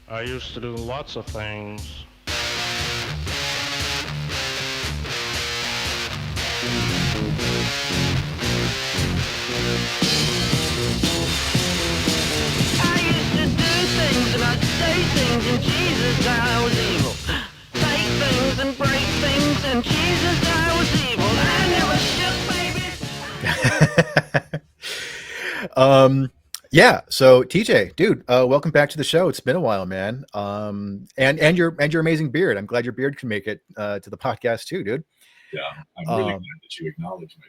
I used to do lots of things. I used to do things and I'd say things and Jesus I was evil. Take things and break things and Jesus I was evil. I never shook baby. Yeah. So TJ, dude, welcome back to the show. It's been a while, man. And your amazing beard. I'm glad your beard can make it to the podcast too, dude. Yeah, I'm really glad that you acknowledge my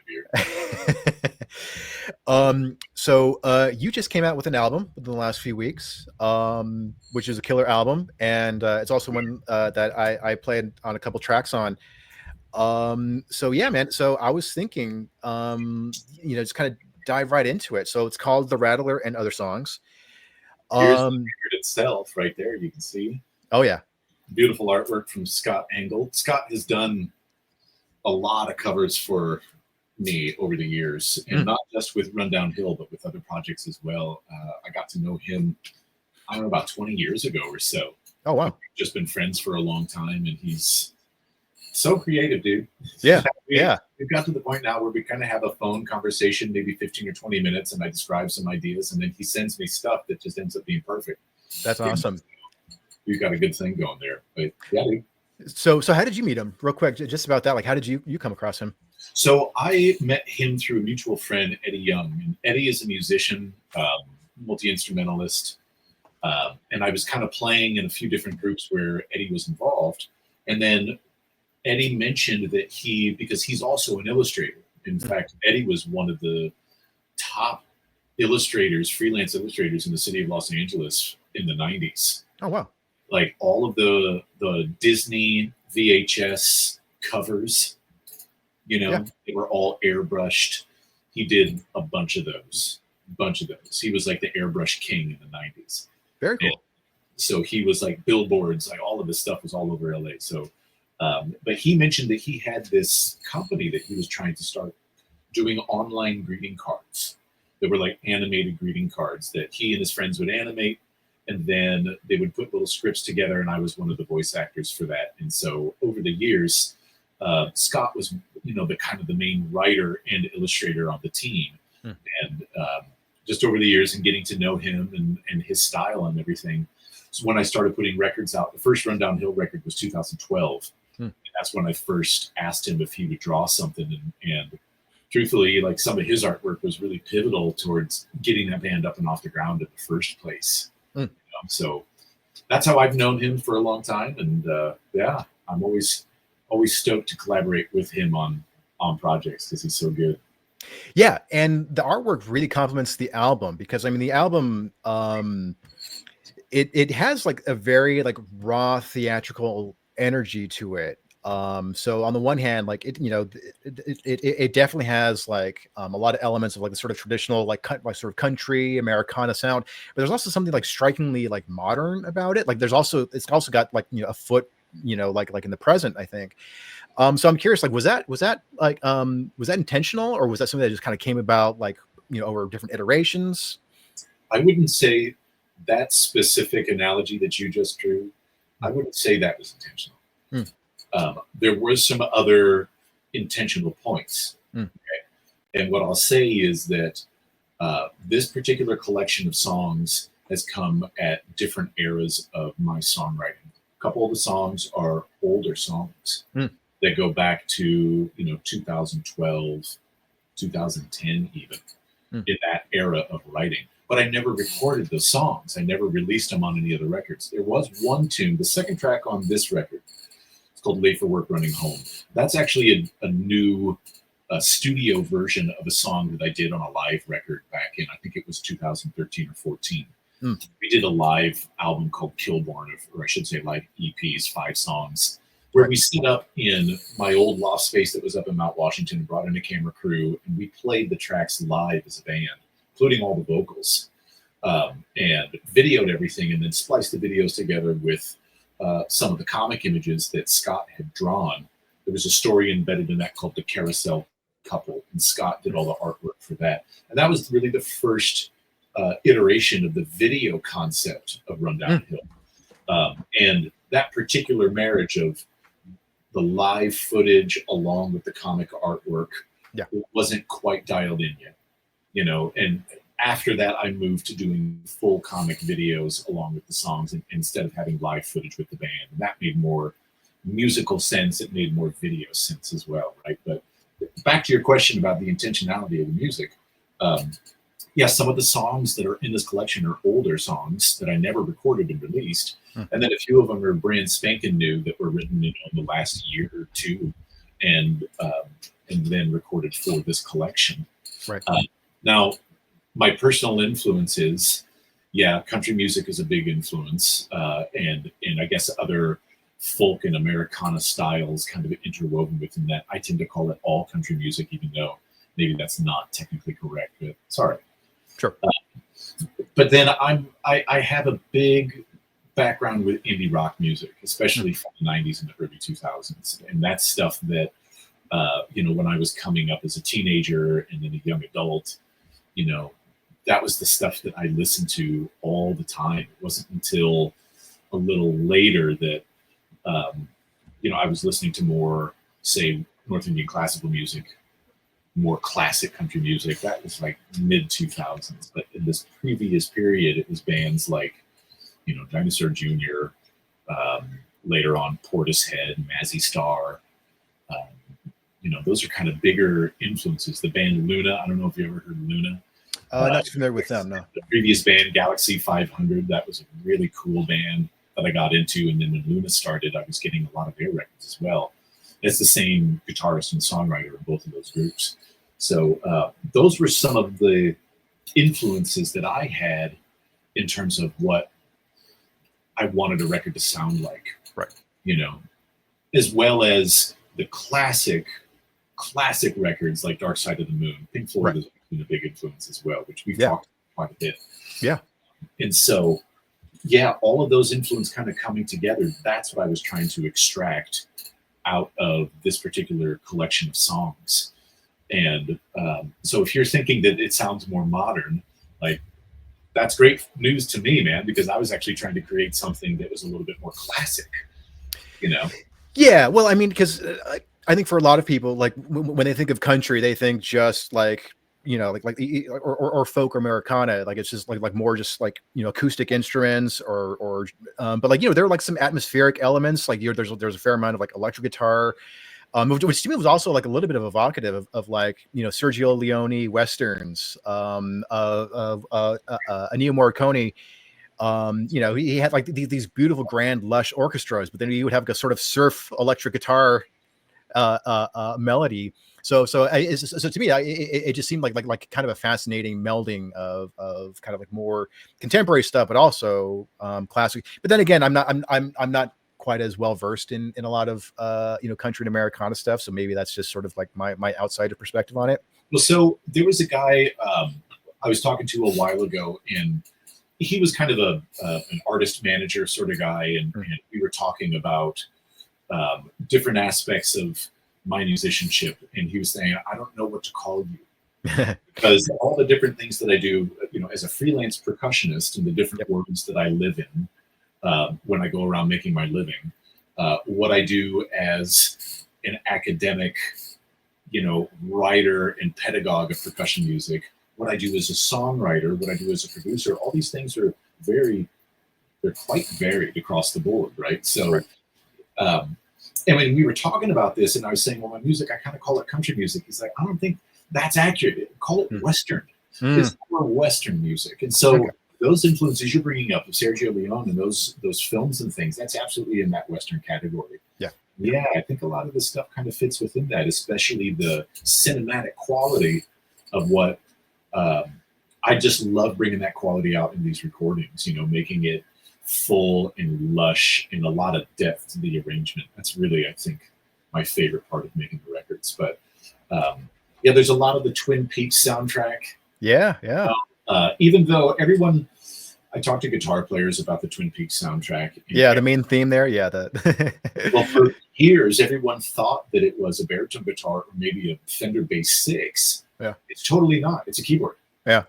beard. So you just came out with an album within the last few weeks, which is a killer album, and it's also one that I played on a couple tracks on. So yeah, man. So I was thinking, just kind of dive right into it. So it's called The Rattler and Other Songs. Here's the record itself right there. You can see. Oh yeah. Beautiful artwork from Scott Engel. Scott has done a lot of covers for me over the years, and not just with Rundown Hill, but with other projects as well. I got to know him, I don't know, about 20 years ago or so. Oh wow. We've just been friends for a long time, and he's so creative, dude. Yeah. We've got to the point now where we kind of have a phone conversation, maybe 15 or 20 minutes, and I describe some ideas, and then he sends me stuff that just ends up being perfect. That's awesome. We've got a good thing going there. But yeah, dude. So how did you meet him? Real quick, just about that. Like, how did you come across him? So I met him through a mutual friend, Eddie Young. And Eddie is a musician, multi-instrumentalist. And I was kind of playing in a few different groups where Eddie was involved. And then Eddie mentioned that because he's also an illustrator. In fact, Eddie was one of the top illustrators, freelance illustrators in the city of Los Angeles in the 90s. Oh, wow. Like all of the Disney VHS covers, they were all airbrushed. He did a bunch of those. He was like the airbrush king in the 90s. Very cool. And so he was like billboards, like all of this stuff was all over LA. So, but he mentioned that he had this company that he was trying to start doing online greeting cards. They were like animated greeting cards that he and his friends would animate. And then they would put little scripts together, and I was one of the voice actors for that. And so over the years, Scott was, the kind of the main writer and illustrator on the team. And just over the years and getting to know him and his style and everything. So when I started putting records out, the first Rundown Hill record was 2012. And that's when I first asked him if he would draw something. And truthfully, like some of his artwork was really pivotal towards getting that band up and off the ground in the first place. So that's how I've known him for a long time. And I'm always stoked to collaborate with him on projects because he's so good. Yeah, and the artwork really complements the album because the album it has like a very like raw theatrical energy to it. So on the one hand, like it definitely has like a lot of elements of like the sort of traditional like sort of country Americana sound, but there's also something like strikingly like modern about it. Like it's also got like a foot like in the present, I think. So I'm curious, like was that intentional, or was that something that just kind of came about like over different iterations? I wouldn't say that specific analogy that you just drew. I wouldn't say that was intentional. There were some other intentional points. Okay? And what I'll say is that this particular collection of songs has come at different eras of my songwriting. A couple of the songs are older songs that go back to 2012, 2010 even, in that era of writing. But I never recorded those songs. I never released them on any other records. There was one tune, the second track on this record, it's called Late for Work Running Home. That's actually a new studio version of a song that I did on a live record back in, I think it was 2013 or 14. We did a live album called Killborn, or I should say live EPs, 5 songs, where we set up in my old loft space that was up in Mount Washington, brought in a camera crew, and we played the tracks live as a band, including all the vocals, and videoed everything, and then spliced the videos together with some of the comic images that Scott had drawn. There was a story embedded in that called The Carousel Couple, and Scott did all the artwork for that. And that was really the first iteration of the video concept of Rundown Hill. And that particular marriage of the live footage along with the comic artwork wasn't quite dialed in yet, you know. And after that, I moved to doing full comic videos along with the songs, instead of having live footage with the band. And that made more musical sense. It made more video sense as well, right? But back to your question about the intentionality of the music. Some of the songs that are in this collection are older songs that I never recorded and released. And then a few of them are brand spanking new that were written in the last year or two and then recorded for this collection. Right. Now, my personal influences, country music is a big influence. And I guess other folk and Americana styles kind of interwoven within that. I tend to call it all country music, even though maybe that's not technically correct, but sorry. Sure. But then I have a big background with indie rock music, especially from the 90s and the early 2000s. And that's stuff that, when I was coming up as a teenager and then a young adult, that was the stuff that I listened to all the time. It wasn't until a little later that, I was listening to more, say, North Indian classical music, more classic country music. That was like mid 2000s. But in this previous period, it was bands like, Dinosaur Jr., later on Portishead, Mazzy Star. Those are kind of bigger influences. The band Luna, I don't know if you ever heard of Luna. Not familiar with them, no. The previous band, Galaxy 500, that was a really cool band that I got into. And then when Luna started, I was getting a lot of their records as well. It's the same guitarist and songwriter in both of those groups. So those were some of the influences that I had in terms of what I wanted a record to sound like. Right. As well as the classic records like Dark Side of the Moon. Pink Floyd has been a big influence as well, which we've talked quite a bit. Yeah. And so, all of those influences kind of coming together, that's what I was trying to extract out of this particular collection of songs. And so if you're thinking that it sounds more modern, like, that's great news to me, man, because I was actually trying to create something that was a little bit more classic, Yeah, well, I mean, because I think for a lot of people, like when they think of country, they think just like or folk or Americana, like it's just like more just like acoustic instruments or but like there are like some atmospheric elements, like there's a fair amount of like electric guitar, which to me was also like a little bit of evocative of like Sergio Leone westerns, Ennio Morricone. He had like these beautiful grand lush orchestras, but then he would have like a sort of surf electric guitar melody. So to me, it just seemed like kind of a fascinating melding of kind of like more contemporary stuff, but also classic. But then again, I'm not quite as well versed in a lot of country and Americana stuff. So maybe that's just sort of like my outsider perspective on it. Well, so there was a guy I was talking to a while ago, and he was kind of an artist manager sort of guy, and we were talking about different aspects of my musicianship, and he was saying, I don't know what to call you because all the different things that I do, as a freelance percussionist and the different worlds that I live in when I go around making my living, what I do as an academic, writer and pedagogue of percussion music, what I do as a songwriter, what I do as a producer, all these things are they're quite varied across the board, right? So, and when we were talking about this, and I was saying, well, my music, I kind of call it country music. He's like, I don't think that's accurate. Call it Western. It's more Western music. And so those influences you're bringing up of Sergio Leone and those films and things, that's absolutely in that Western category. Yeah, I think a lot of this stuff kind of fits within that, especially the cinematic quality of what I just love bringing that quality out in these recordings, making it full and lush and a lot of depth to the arrangement. That's really, I think, my favorite part of making the records. But there's a lot of the Twin Peaks soundtrack. Even though I talk to guitar players about the Twin Peaks soundtrack. The main theme there. Well, for years, everyone thought that it was a baritone guitar or maybe a Fender Bass 6. It's totally not. It's a keyboard. And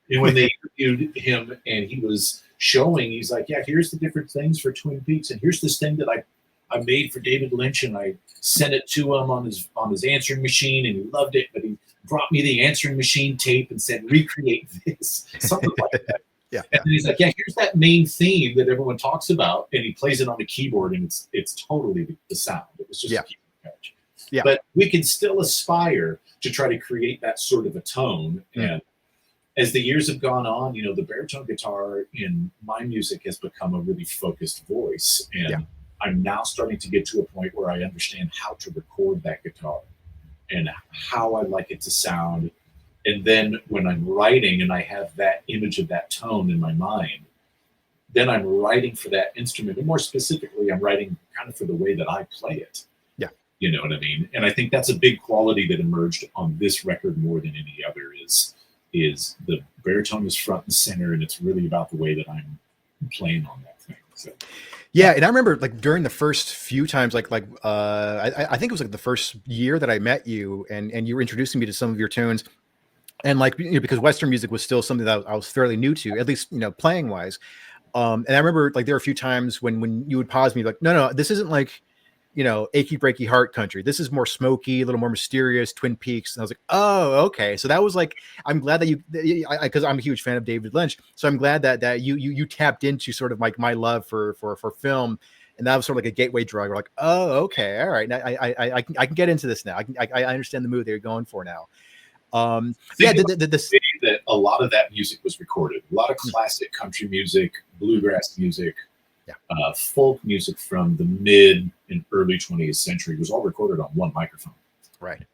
when they interviewed him and he was showing, he's like, yeah, here's the different things for Twin Peaks, and here's this thing that I made for David Lynch, and I sent it to him on his answering machine, and he loved it, but he brought me the answering machine tape and said, recreate this, something like that. Yeah. And then he's like, yeah, here's that main theme that everyone talks about, and he plays it on the keyboard, and it's totally the sound. It was just a keyboard patch. Yeah. But we can still aspire to try to create that sort of a tone. And as the years have gone on, you know, the baritone guitar in my music has become a really focused voice. And I'm now starting to get to a point where I understand how to record that guitar and how I like it to sound. And then when I'm writing and I have that image of that tone in my mind, then I'm writing for that instrument. And more specifically, I'm writing kind of for the way that I play it. Yeah. You know what I mean? And I think that's a big quality that emerged on this record more than any other is the baritone is front and center, and it's really about the way that I'm playing on that thing. So. Yeah, and I remember like during the first few times, I think it was like the first year that I met you, and you were introducing me to some of your tunes, and like, you know, because Western music was still something that I was fairly new to, at least, you know, playing wise. And I remember like there were a few times when you would pause me like, no, this isn't like, you know, achy breaky heart country. This is more smoky, a little more mysterious, Twin Peaks. And I was like, oh, okay. So that was like, I'm glad that because I'm a huge fan of David Lynch. So I'm glad that you tapped into sort of like my love for film. And that was sort of like a gateway drug. We're like, oh, okay. All right. Now I can get into this now. I understand the mood they're going for now. That a lot of that music was recorded. A lot of classic country music, bluegrass music, folk music from the mid and early 20th century was all recorded on one microphone. Right.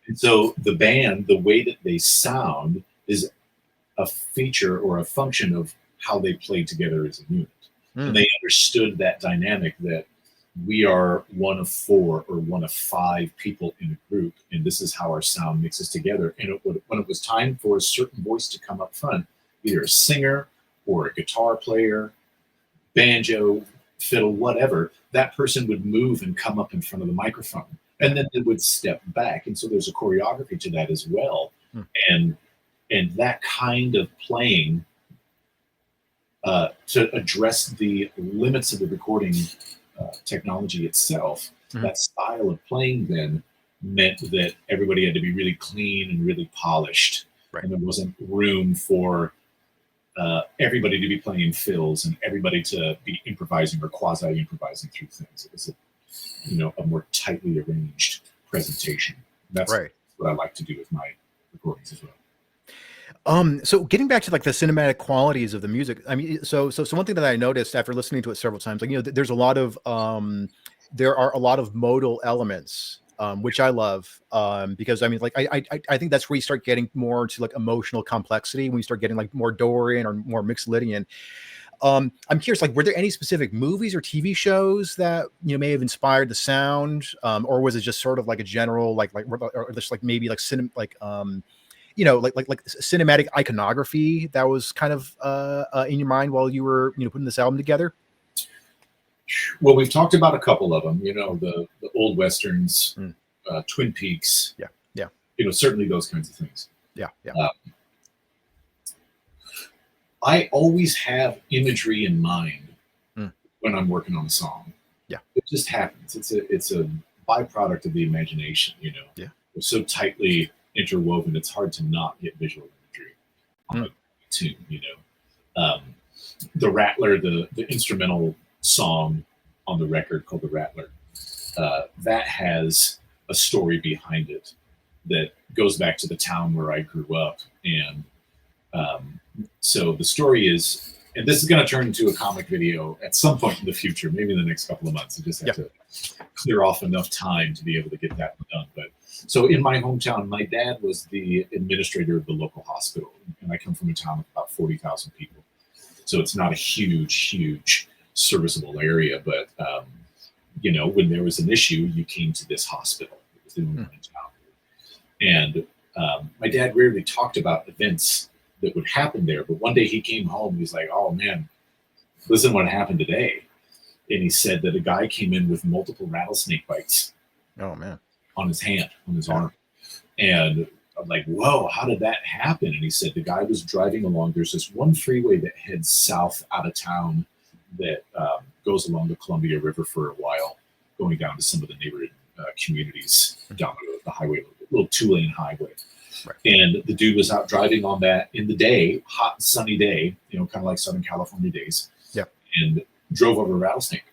And so the band, the way that they sound is a feature or a function of how they played together as a unit. And they understood that dynamic that we are one of 4 or one of 5 people in a group, and this is how our sound mixes together. And when it was time for a certain voice to come up front, either a singer or a guitar player, banjo, fiddle, whatever, that person would move and come up in front of the microphone, and then they would step back. And so there's a choreography to that as well. And that kind of playing to address the limits of the recording technology itself, that style of playing then meant that everybody had to be really clean and really polished. Right. And there wasn't room for everybody to be playing fills and everybody to be improvising or quasi-improvising through things. It was a more tightly arranged presentation. That's what I like to do with my recordings as well. So getting back to like the cinematic qualities of the music, I mean, so one thing that I noticed after listening to it several times, like, you know, there's a lot of there are a lot of modal elements, which I love, because I mean, like, I think that's where you start getting more to like emotional complexity, when you start getting like more Dorian or more Mixolydian. I'm curious, like, were there any specific movies or TV shows that, you know, may have inspired the sound, or was it just sort of like a general or just like maybe like you know, like cinematic iconography that was kind of in your mind while you were, you know, putting this album together? Well, we've talked about a couple of them, you know, the old Westerns, Twin Peaks. Yeah. You know, certainly those kinds of things. Yeah. I always have imagery in mind when I'm working on a song. Yeah. It just happens. It's a byproduct of the imagination, you know. Yeah. It's so tightly interwoven, it's hard to not get visual imagery on a tune, you know. The Rattler, the instrumental song on the record called The Rattler, that has a story behind it that goes back to the town where I grew up. And so the story is, and this is going to turn into a comic video at some point in the future, maybe in the next couple of months. I just have to clear off enough time to be able to get that done. But so in my hometown, my dad was the administrator of the local hospital, and I come from a town of about 40,000 people. So it's not a huge serviceable area, but you know, when there was an issue, you came to this hospital. It was the only one in town. And my dad rarely talked about events that would happen there, but one day he came home and he's like, "Oh man, listen what happened today." And he said that a guy came in with multiple rattlesnake bites. Oh man. On his hand, on his arm. And I'm like, whoa, how did that happen? And he said the guy was driving along. There's this one freeway that heads south out of town that goes along the Columbia River for a while, going down to some of the neighboring communities down the highway, little 2-lane highway. Right. And the dude was out driving on that in the day, hot, sunny day, kind of like Southern California days. Yeah. And drove over a rattlesnake.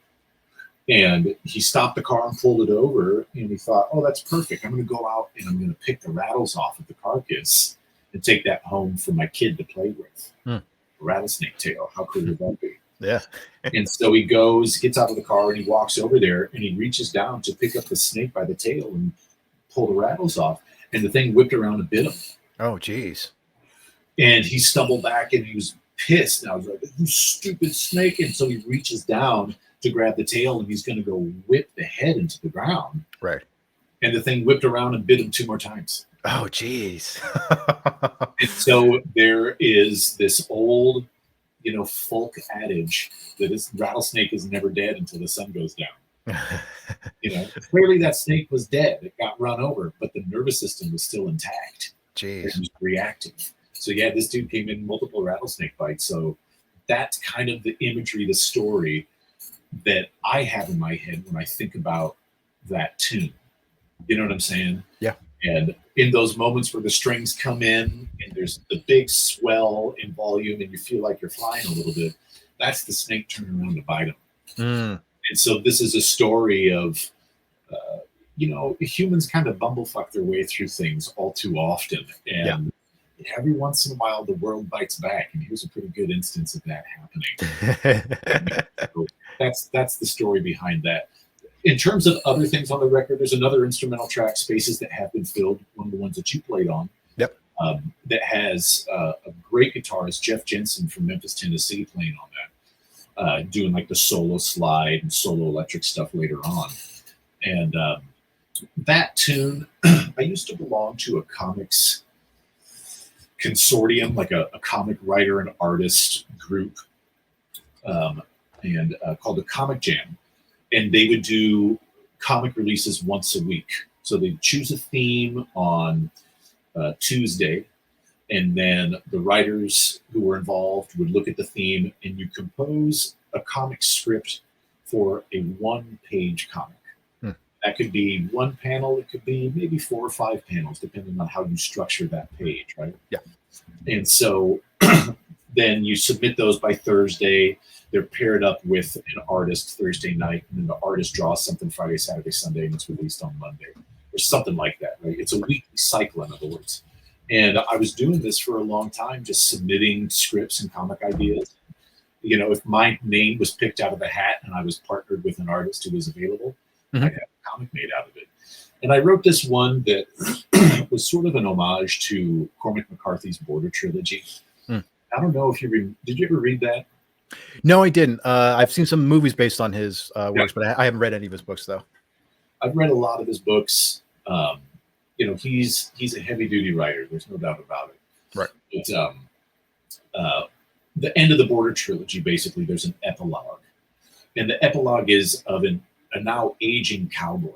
And he stopped the car and pulled it over. And he thought, oh, that's perfect. I'm going to go out and I'm going to pick the rattles off of the carcass and take that home for my kid to play with. A rattlesnake tail. How cool would that be? Yeah. And so he gets out of the car and he walks over there and he reaches down to pick up the snake by the tail and pull the rattles off. And the thing whipped around and bit him. Oh, geez. And he stumbled back and he was pissed. And I was like, you stupid snake. And so he reaches down to grab the tail and he's going to go whip the head into the ground. Right. And the thing whipped around and bit him 2 more times. Oh, geez. And so there is this old, folk adage that this rattlesnake is never dead until the sun goes down. Clearly that snake was dead. It got run over, but the nervous system was still intact. Jeez. It was reactive. So yeah, this dude came in multiple rattlesnake bites. So that's kind of the imagery, the story that I have in my head when I think about that tune. You know what I'm saying? Yeah. And in those moments where the strings come in and there's the big swell in volume and you feel like you're flying a little bit, that's the snake turning around to bite him. And so this is a story of, humans kind of bumblefuck their way through things all too often. And every once in a while, the world bites back. And here's a pretty good instance of that happening. So that's the story behind that. In terms of other things on the record, there's another instrumental track, Spaces That Have Been Filled, one of the ones that you played on. Yep. That has a great guitarist, Jeff Jensen from Memphis, Tennessee, playing on that. Doing like the solo slide and solo electric stuff later on. And that tune, I used to belong to a comics consortium, like a comic writer and artist group, and called the Comic Jam. And they would do comic releases once a week. So they'd choose a theme on Tuesday, and then the writers who were involved would look at the theme and you compose a comic script for a 1-page comic. That could be 1 panel. It could be maybe 4 or 5 panels, depending on how you structure that page, right? Yeah. And so then you submit those by Thursday. They're paired up with an artist Thursday night, and then the artist draws something Friday, Saturday, Sunday, and it's released on Monday or something like that, right? It's a weekly cycle, in other words. And I was doing this for a long time, just submitting scripts and comic ideas. If my name was picked out of the hat and I was partnered with an artist who was available, I'd have a comic made out of it. And I wrote this one that was sort of an homage to Cormac McCarthy's Border Trilogy. I don't know if did you ever read that? No, I didn't. I've seen some movies based on his works, but I haven't read any of his books, though. I've read a lot of his books. He's a heavy duty writer. There's no doubt about it. Right. But the end of the Border Trilogy, basically, there's an epilogue, and the epilogue is of a now aging cowboy.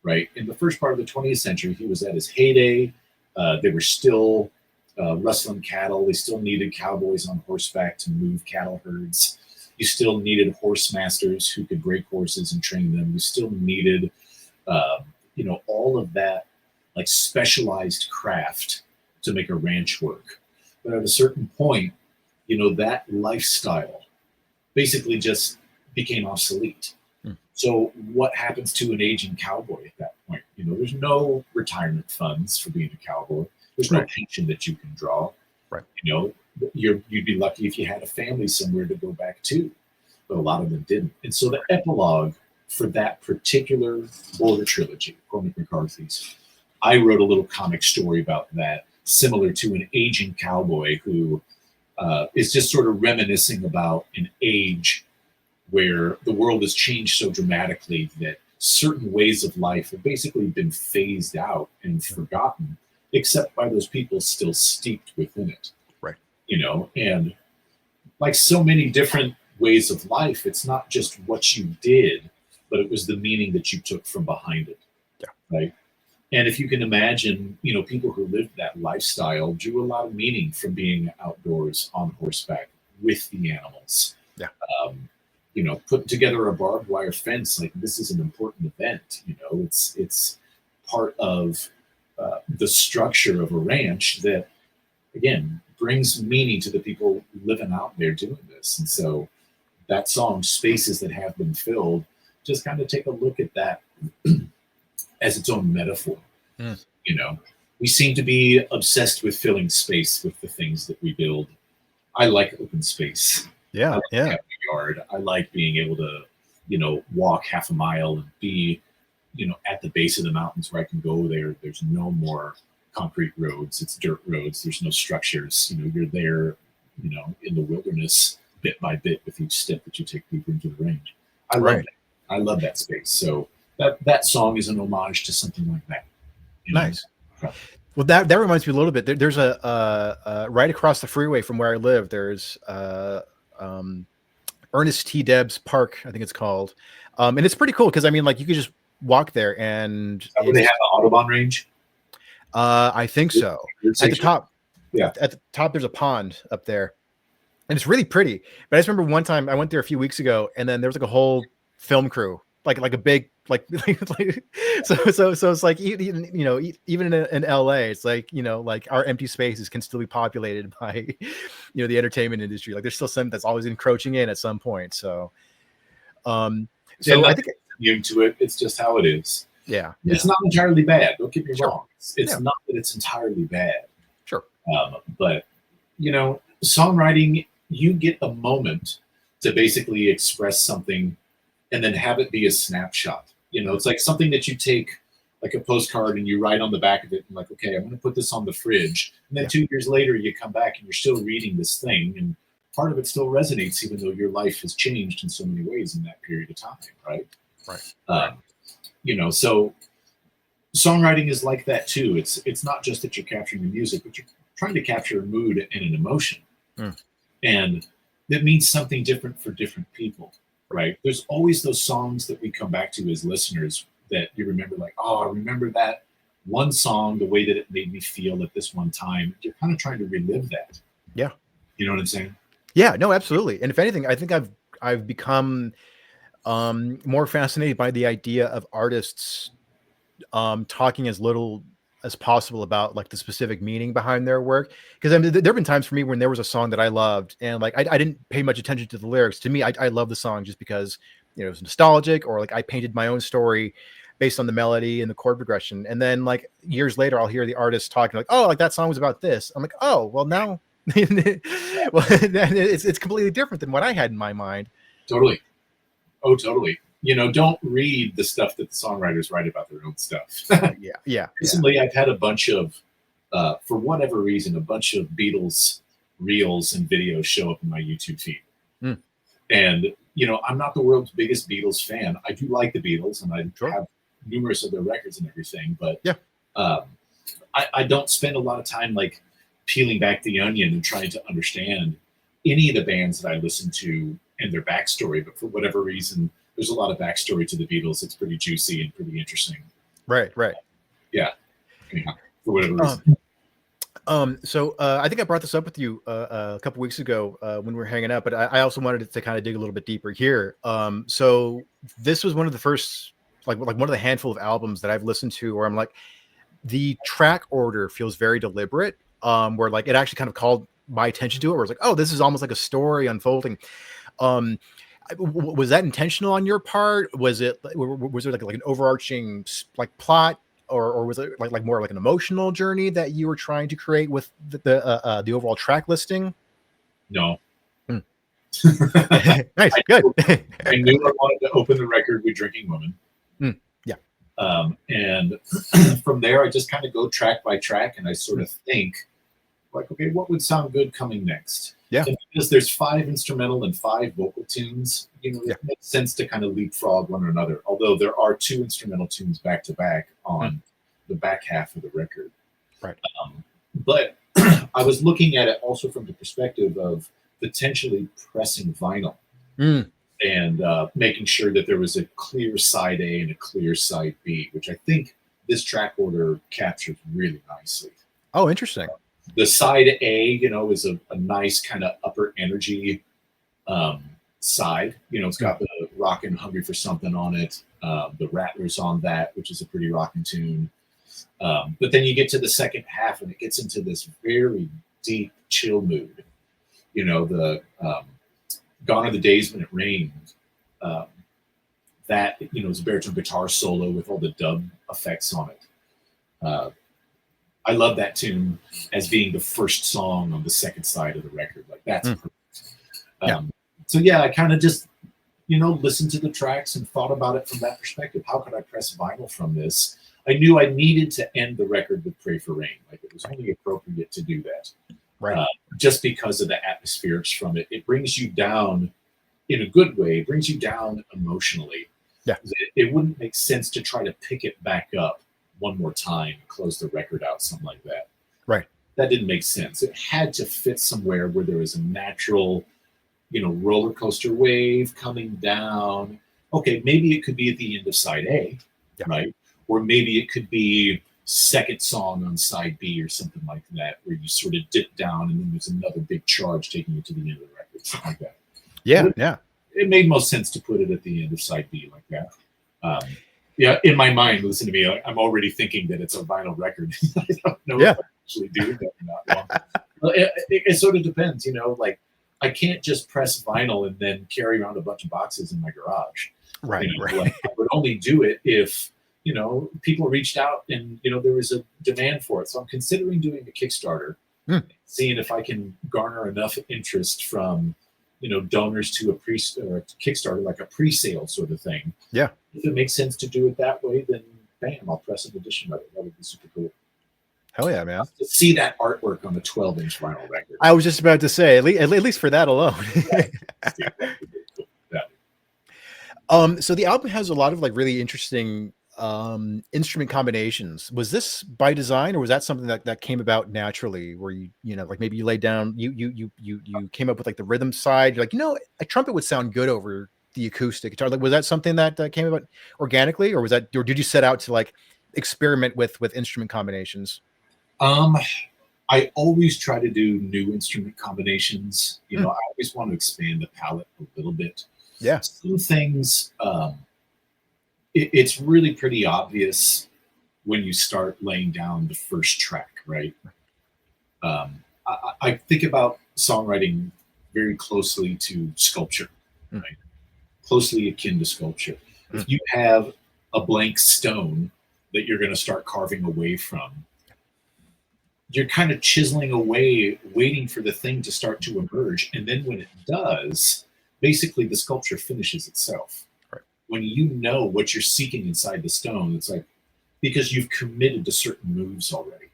Right. In the first part of the 20th century, he was at his heyday. They were still rustling cattle. They still needed cowboys on horseback to move cattle herds. You still needed horse masters who could break horses and train them. You still needed, all of that like specialized craft to make a ranch work. But at a certain point, that lifestyle basically just became obsolete. So what happens to an aging cowboy at that point? There's no retirement funds for being a cowboy. There's no pension that you can draw. Right. You'd be lucky if you had a family somewhere to go back to, but a lot of them didn't. And so the epilogue for that particular Border Trilogy, Cormac McCarthy's, I wrote a little comic story about that, similar to an aging cowboy who is just sort of reminiscing about an age where the world has changed so dramatically that certain ways of life have basically been phased out and forgotten, except by those people still steeped within it. Right. And like so many different ways of life, it's not just what you did, but it was the meaning that you took from behind it. Yeah. Right. And if you can imagine, people who lived that lifestyle drew a lot of meaning from being outdoors on horseback with the animals. Yeah. Um, putting together a barbed wire fence, like this is an important event. It's part of the structure of a ranch that, again, brings meaning to the people living out there doing this. And so that song, Spaces That Have Been Filled, just kind of take a look at that as its own metaphor. Mm. We seem to be obsessed with filling space with the things that we build. I like open space. Yeah, I like yeah. having a yard. I like being able to, walk half a mile and be, at the base of the mountains where I can go there. There's no more concrete roads. It's dirt roads. There's no structures. You're there, in the wilderness bit by bit with each step that you take deeper into the range. I love that. I love that space. So that song is an homage to something like that. Nice. Well, that reminds me a little bit. There's a right across the freeway from where I live. There's Ernest T. Debs Park, I think it's called, and it's pretty cool because you could just walk there and where they have the Autobahn range. I think so. At the top, yeah. At the top, there's a pond up there, and it's really pretty. But I just remember one time I went there a few weeks ago, and then there was like a whole film crew, like a big so it's like even in LA, it's like like our empty spaces can still be populated by the entertainment industry. Like there's still something that's always encroaching in at some point. So I think immune to it. It's just how it is. Yeah. It's not entirely bad. Don't get me Sure. wrong. It's not that it's entirely bad. Sure. But songwriting, you get a moment to basically express something and then have it be a snapshot. It's like something that you take like a postcard and you write on the back of it and like, okay, I'm going to put this on the fridge. And then 2 years later, you come back and you're still reading this thing. And part of it still resonates, even though your life has changed in so many ways in that period of time. Right. So songwriting is like that too. It's not just that you're capturing the music, but you're trying to capture a mood and an emotion. And that means something different for different people. Right. There's always those songs that we come back to as listeners that you remember, like, oh, I remember that one song, the way that it made me feel at this one time. You're kind of trying to relive that. Yeah. You know what I'm saying? Yeah, no, absolutely. And if anything, I think I've become more fascinated by the idea of artists talking as little as possible about like the specific meaning behind their work. Because there've been times for me when there was a song that I loved and like I didn't pay much attention to the lyrics. To me, I love the song just because it was nostalgic, or like I painted my own story based on the melody and the chord progression. And then like years later, I'll hear the artist talking like, oh, like that song was about this. I'm like, oh, well now well, it's completely different than what I had in my mind. Totally. Oh, totally. Don't read the stuff that the songwriters write about their own stuff. Yeah. Recently, I've had a bunch of, for whatever reason, a bunch of Beatles reels and videos show up in my YouTube feed. And, I'm not the world's biggest Beatles fan. I do like the Beatles, and I have numerous of their records and everything. But I don't spend a lot of time, like, peeling back the onion and trying to understand any of the bands that I listen to and their backstory. But for whatever reason, there's a lot of backstory to the Beatles. It's pretty juicy and pretty interesting. Right. Yeah. Anyhow, for whatever reason. So I think I brought this up with you a couple weeks ago when we were hanging out, but I also wanted to kind of dig a little bit deeper here. So this was one of the first, like one of the handful of albums that I've listened to where I'm like, the track order feels very deliberate, where like it actually kind of called my attention to it, where it's like, oh, this is almost like a story unfolding. Was that intentional on your part? Was there like an overarching like plot, or was it like more like an emotional journey that you were trying to create with the overall track listing? No. Nice, good. I knew I wanted to open the record with Drinking Woman. Yeah. And from there, I just kind of go track by track, and I sort of think, like, okay, what would sound good coming next? Yeah. And because there's 5 instrumental and 5 vocal tunes, it makes sense to kind of leapfrog one another. Although there are 2 instrumental tunes back to back on the back half of the record. Right. But I was looking at it also from the perspective of potentially pressing vinyl and making sure that there was a clear side A and a clear side B, which I think this track order captures really nicely. Oh, interesting. The side A, you know, is a nice kind of upper energy side. You know, it's got the Rockin' Hungry for Something on it. The Rattlers on that, which is a pretty rockin' tune. But then you get to the second half and it gets into this very deep chill mood. You know, the Gone Are the Days When It Rained. That, you know, is a baritone guitar solo with all the dub effects on it. I love that tune as being the first song on the second side of the record. Like, that's perfect. So yeah, I kind of just, you know, listened to the tracks and thought about it from that perspective. How could I press vinyl from this? I knew I needed to end the record with Pray for Rain. Like, it was only appropriate to do that. Right. Just because of the atmospherics from it. It brings you down in a good way. It brings you down emotionally. Yeah. It wouldn't make sense to try to pick it back up one more time, close the record out, something like that. Right. That didn't make sense. It had to fit somewhere where there was a natural, you know, roller coaster wave coming down. Okay, maybe it could be at the end of side A, right? Or maybe it could be second song on side B or something like that, where you sort of dip down and then there's another big charge taking you to the end of the record, something like that. Yeah. It made most sense to put it at the end of side B like that. Yeah, in my mind, listen to me, I'm already thinking that it's a vinyl record. I don't know if I actually do that or not. Well, it sort of depends, you know, like, I can't just press vinyl and then carry around a bunch of boxes in my garage. Right, you know, right. Like, I would only do it if, you know, people reached out and, you know, there was a demand for it. So I'm considering doing a Kickstarter, seeing if I can garner enough interest from, you know, donors to a Kickstarter, like a pre-sale sort of thing. Yeah. If it makes sense to do it that way, then bam, I'll press an edition of it. That would be super cool. Hell yeah, man. To see that artwork on the 12-inch vinyl record. I was just about to say, at least for that alone. So the album has a lot of like really interesting instrument combinations. Was this by design, or was that something that came about naturally, where you know, like maybe you laid down, you came up with like the rhythm side, you're like, you know, a trumpet would sound good over the acoustic guitar. Like, was that something that came about organically, or did you set out to like experiment with instrument combinations? I always try to do new instrument combinations. You know, I always want to expand the palette a little bit. Yeah. Some things, it's really pretty obvious when you start laying down the first track, right? I think about songwriting very closely to sculpture, right? Closely akin to sculpture. If you have a blank stone that you're going to start carving away from, you're kind of chiseling away, waiting for the thing to start to emerge. And then when it does, basically the sculpture finishes itself. Right. When you know what you're seeking inside the stone, it's like, because you've committed to certain moves already,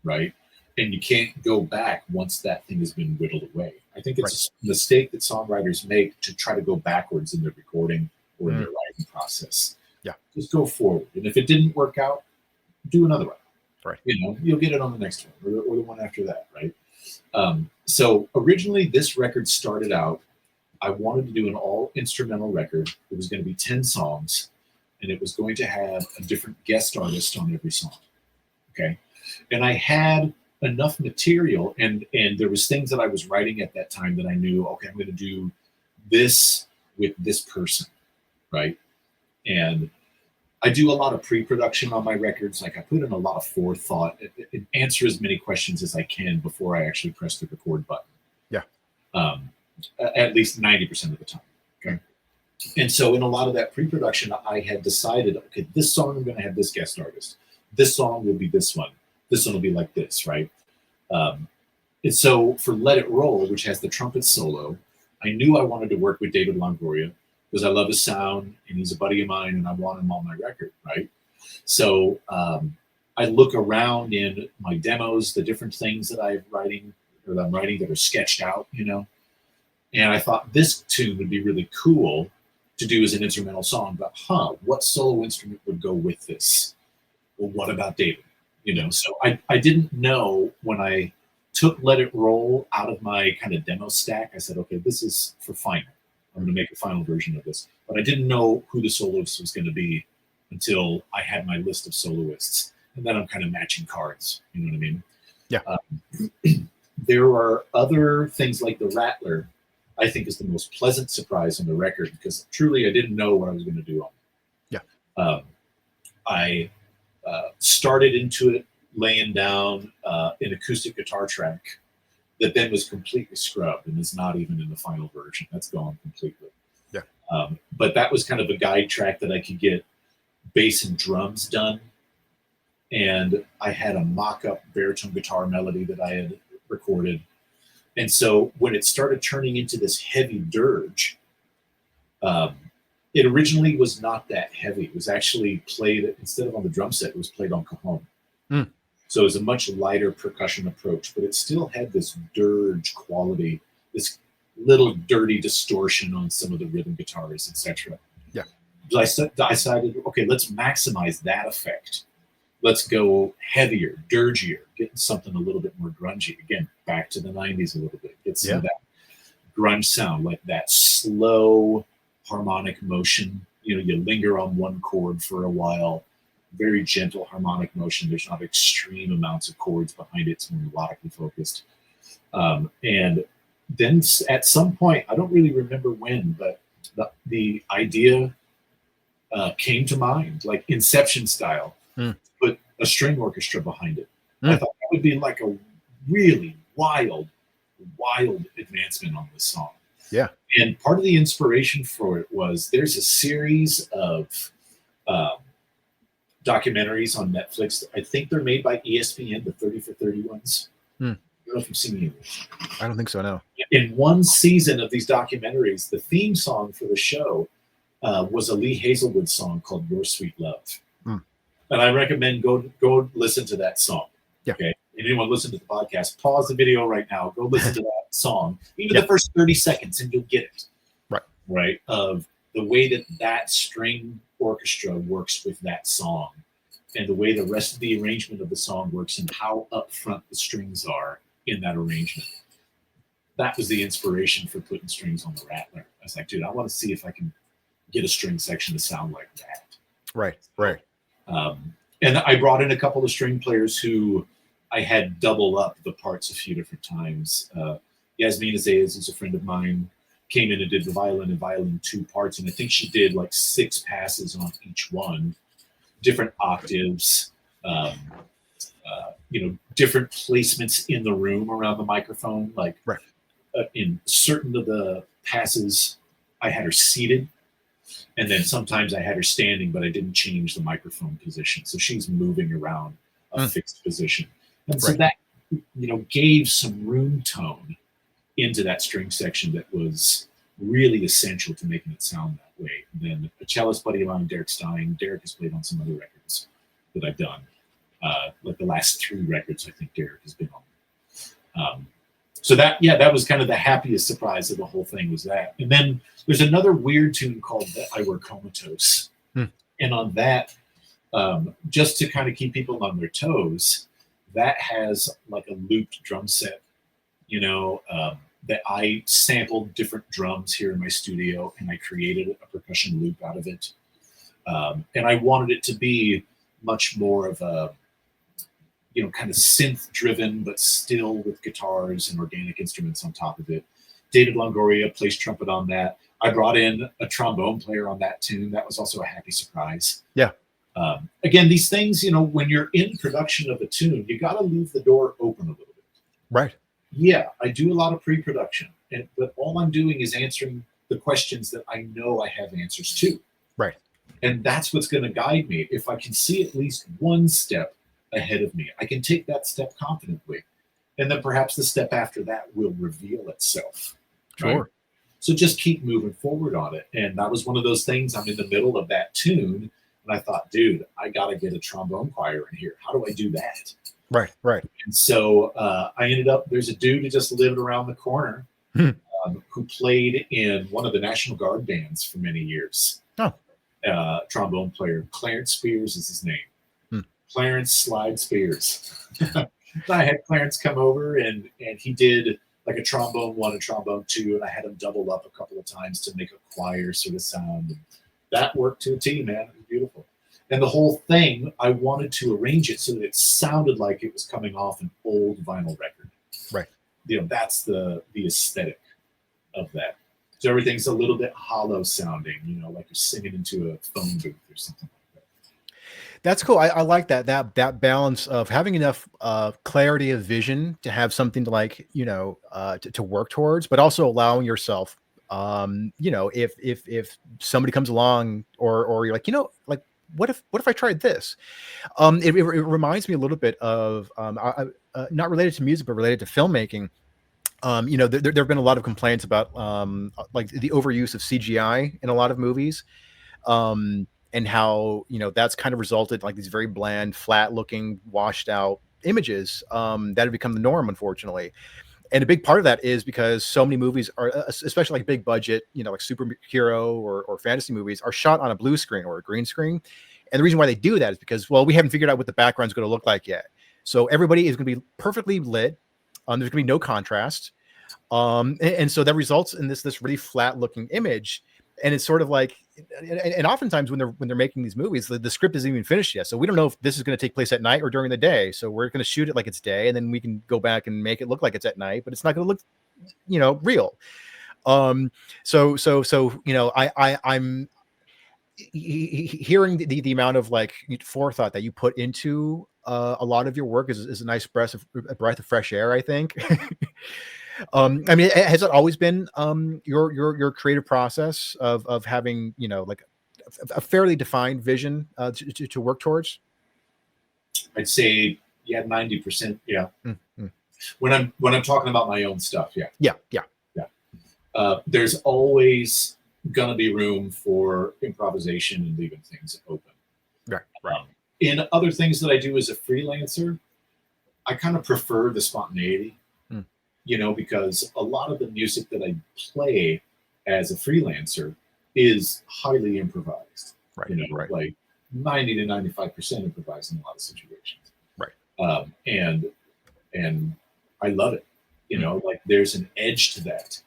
right? And you can't go back once that thing has been whittled away. I think it's a mistake that songwriters make to try to go backwards in their recording or in their writing process. Yeah. Just go forward. And if it didn't work out, do another one. Right. You know, you'll get it on the next one or the one after that, right? So originally this record started out, I wanted to do an all instrumental record. It was going to be 10 songs, and it was going to have a different guest artist on every song. Okay. And I had enough material, and there was things that I was writing at that time that I knew, okay, I'm going to do this with this person, right? And I do a lot of pre-production on my records. Like, I put in a lot of forethought and answer as many questions as I can before I actually press the record button. Yeah. At least 90% of the time. Okay. And so in a lot of that pre-production, I had decided, okay, this song I'm going to have this guest artist. This song will be this one. This one will be like this, right? And so for Let It Roll, which has the trumpet solo, I knew I wanted to work with David Longoria because I love his sound and he's a buddy of mine and I want him on my record, right? So I look around in my demos, the different things that I'm writing that are sketched out, you know, and I thought this tune would be really cool to do as an instrumental song, but what solo instrument would go with this? Well, what about David? You know, so I didn't know when I took Let It Roll out of my kind of demo stack. I said, okay, this is for final. I'm going to make a final version of this. But I didn't know who the soloist was going to be until I had my list of soloists, and then I'm kind of matching cards. You know what I mean? Yeah. There are other things like the Rattler. I think is the most pleasant surprise on the record because truly I didn't know what I was going to do on it. Yeah. I started into it laying down an acoustic guitar track that then was completely scrubbed and is not even in the final version. That's gone completely. Yeah. But that was kind of a guide track that I could get bass and drums done. And I had a mock-up baritone guitar melody that I had recorded. And so when it started turning into this heavy dirge, it originally was not that heavy. It was actually played, instead of on the drum set, it was played on cajon. Mm. So it was a much lighter percussion approach, but it still had this dirge quality, this little dirty distortion on some of the rhythm guitars, etc. Yeah. I decided, okay, let's maximize that effect. Let's go heavier, dirgier, getting something a little bit more grungy. Again, back to the 90s a little bit. Get some of that grunge sound, like that slow harmonic motion. You know, you linger on one chord for a while. Very gentle harmonic motion. There's not extreme amounts of chords behind it. It's more melodically focused. And then at some point, I don't really remember when, but the idea came to mind, like Inception style. Put a string orchestra behind it. I thought that would be like a really wild advancement on this song. Yeah. And part of the inspiration for it was there's a series of documentaries on Netflix. I think they're made by ESPN, the 30 for 30 ones. I don't know if you've seen any of these. I don't think so, no. In one season of these documentaries, the theme song for the show was a Lee Hazelwood song called Your Sweet Love. And I recommend go listen to that song. Yeah. Okay. And anyone listen to the podcast, pause the video right now. Go listen to that song, even the first 30 seconds, and you'll get it. Right. Right. Of the way that string orchestra works with that song, and the way the rest of the arrangement of the song works, and how upfront the strings are in that arrangement. That was the inspiration for putting strings on the Rattler. I was like, dude, I want to see if I can get a string section to sound like that. Right. Right. And I brought in a couple of string players who I had double up the parts a few different times. Yasmin Azayas is a friend of mine, came in and did the violin and violin 2 parts. And I think she did like 6 passes on each one, different octaves, different placements in the room around the microphone. Like in certain of the passes, I had her seated. And then sometimes I had her standing, but I didn't change the microphone position. So she's moving around a fixed position. And so that, gave some room tone into that string section that was really essential to making it sound that way. And then a cellist buddy of mine, Derek Stein, Derek has played on some other records that I've done. Like the last 3 records, I think Derek has been on. So that was kind of the happiest surprise of the whole thing was that. And then there's another weird tune called I Were Comatose. And on that, just to kind of keep people on their toes, that has like a looped drum set, that I sampled different drums here in my studio and I created a percussion loop out of it. And I wanted it to be much more of a, kind of synth driven, but still with guitars and organic instruments on top of it. David Longoria plays trumpet on that. I brought in a trombone player on that tune. That was also a happy surprise. Yeah. Again, these things, when you're in production of a tune, you got to leave the door open a little bit. Right. Yeah, I do a lot of pre-production, but all I'm doing is answering the questions that I know I have answers to. Right. And that's what's going to guide me. If I can see at least one step ahead of me, I can take that step confidently. And then perhaps the step after that will reveal itself. Sure. Right? So just keep moving forward on it. And that was one of those things. I'm in the middle of that tune. And I thought, dude, I got to get a trombone choir in here. How do I do that? Right. Right. And so I ended up, there's a dude who just lived around the corner who played in one of the National Guard bands for many years. Oh. Trombone player. Clarence Spears is his name. Clarence Slide Spears. I had Clarence come over and he did like a trombone 1 and trombone 2, and I had him double up a couple of times to make a choir sort of sound. And that worked to a T, man. It was beautiful. And the whole thing, I wanted to arrange it so that it sounded like it was coming off an old vinyl record. Right. That's the aesthetic of that. So everything's a little bit hollow sounding, like you're singing into a phone booth or something like that. That's cool. I like that balance of having enough clarity of vision to have something to like, to work towards, but also allowing yourself, if somebody comes along or you're like, like, what if I tried this? It reminds me a little bit of not related to music, but related to filmmaking. There have been a lot of complaints about like the overuse of CGI in a lot of movies, and how that's kind of resulted like these very bland, flat-looking, washed-out images that have become the norm, unfortunately. And a big part of that is because so many movies are, especially like big budget, like superhero or fantasy movies, are shot on a blue screen or a green screen. And the reason why they do that is because, well, we haven't figured out what the background's going to look like yet. So everybody is going to be perfectly lit. There's going to be no contrast. And so that results in this really flat looking image. And it's sort of like, and oftentimes when they're making these movies, the script isn't even finished yet. So we don't know if this is going to take place at night or during the day. So we're going to shoot it like it's day, and then we can go back and make it look like it's at night, but it's not going to look, real. I'm hearing the amount of like forethought that you put into a lot of your work is a nice breath of fresh air, I think. I mean, has it always been your creative process of having like a fairly defined vision to work towards? I'd say 90%. Yeah. Mm-hmm. When I'm talking about my own stuff, yeah. There's always gonna be room for improvisation and leaving things open. Right. In other things that I do as a freelancer, I kind of prefer the spontaneity. Because a lot of the music that I play as a freelancer is highly improvised. Right. Like 90 to 95% improvised in a lot of situations. Right. And I love it. Like there's an edge to that.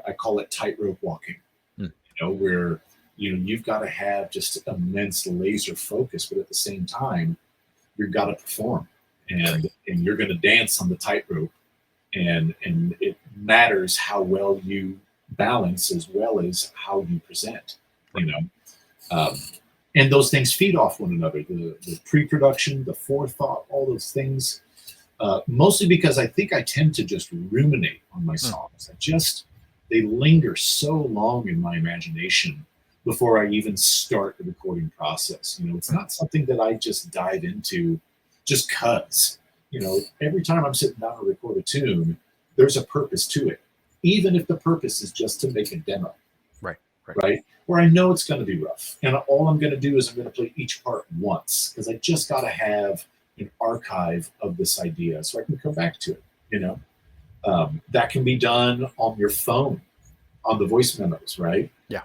I call it tightrope walking. Where you've got to have just immense laser focus, but at the same time, you've got to perform, and you're going to dance on the tightrope. And it matters how well you balance as well as how you present, and those things feed off one another. The pre-production, the forethought, all those things. Mostly because I think I tend to just ruminate on my songs. They linger so long in my imagination before I even start the recording process. It's not something that I just dive into just 'cause. Every time I'm sitting down to record a tune, there's a purpose to it, even if the purpose is just to make a demo. Right? Where I know it's going to be rough. And all I'm going to do is I'm going to play each part once because I just got to have an archive of this idea so I can come back to it. That can be done on your phone, on the voice memos, right? Yeah.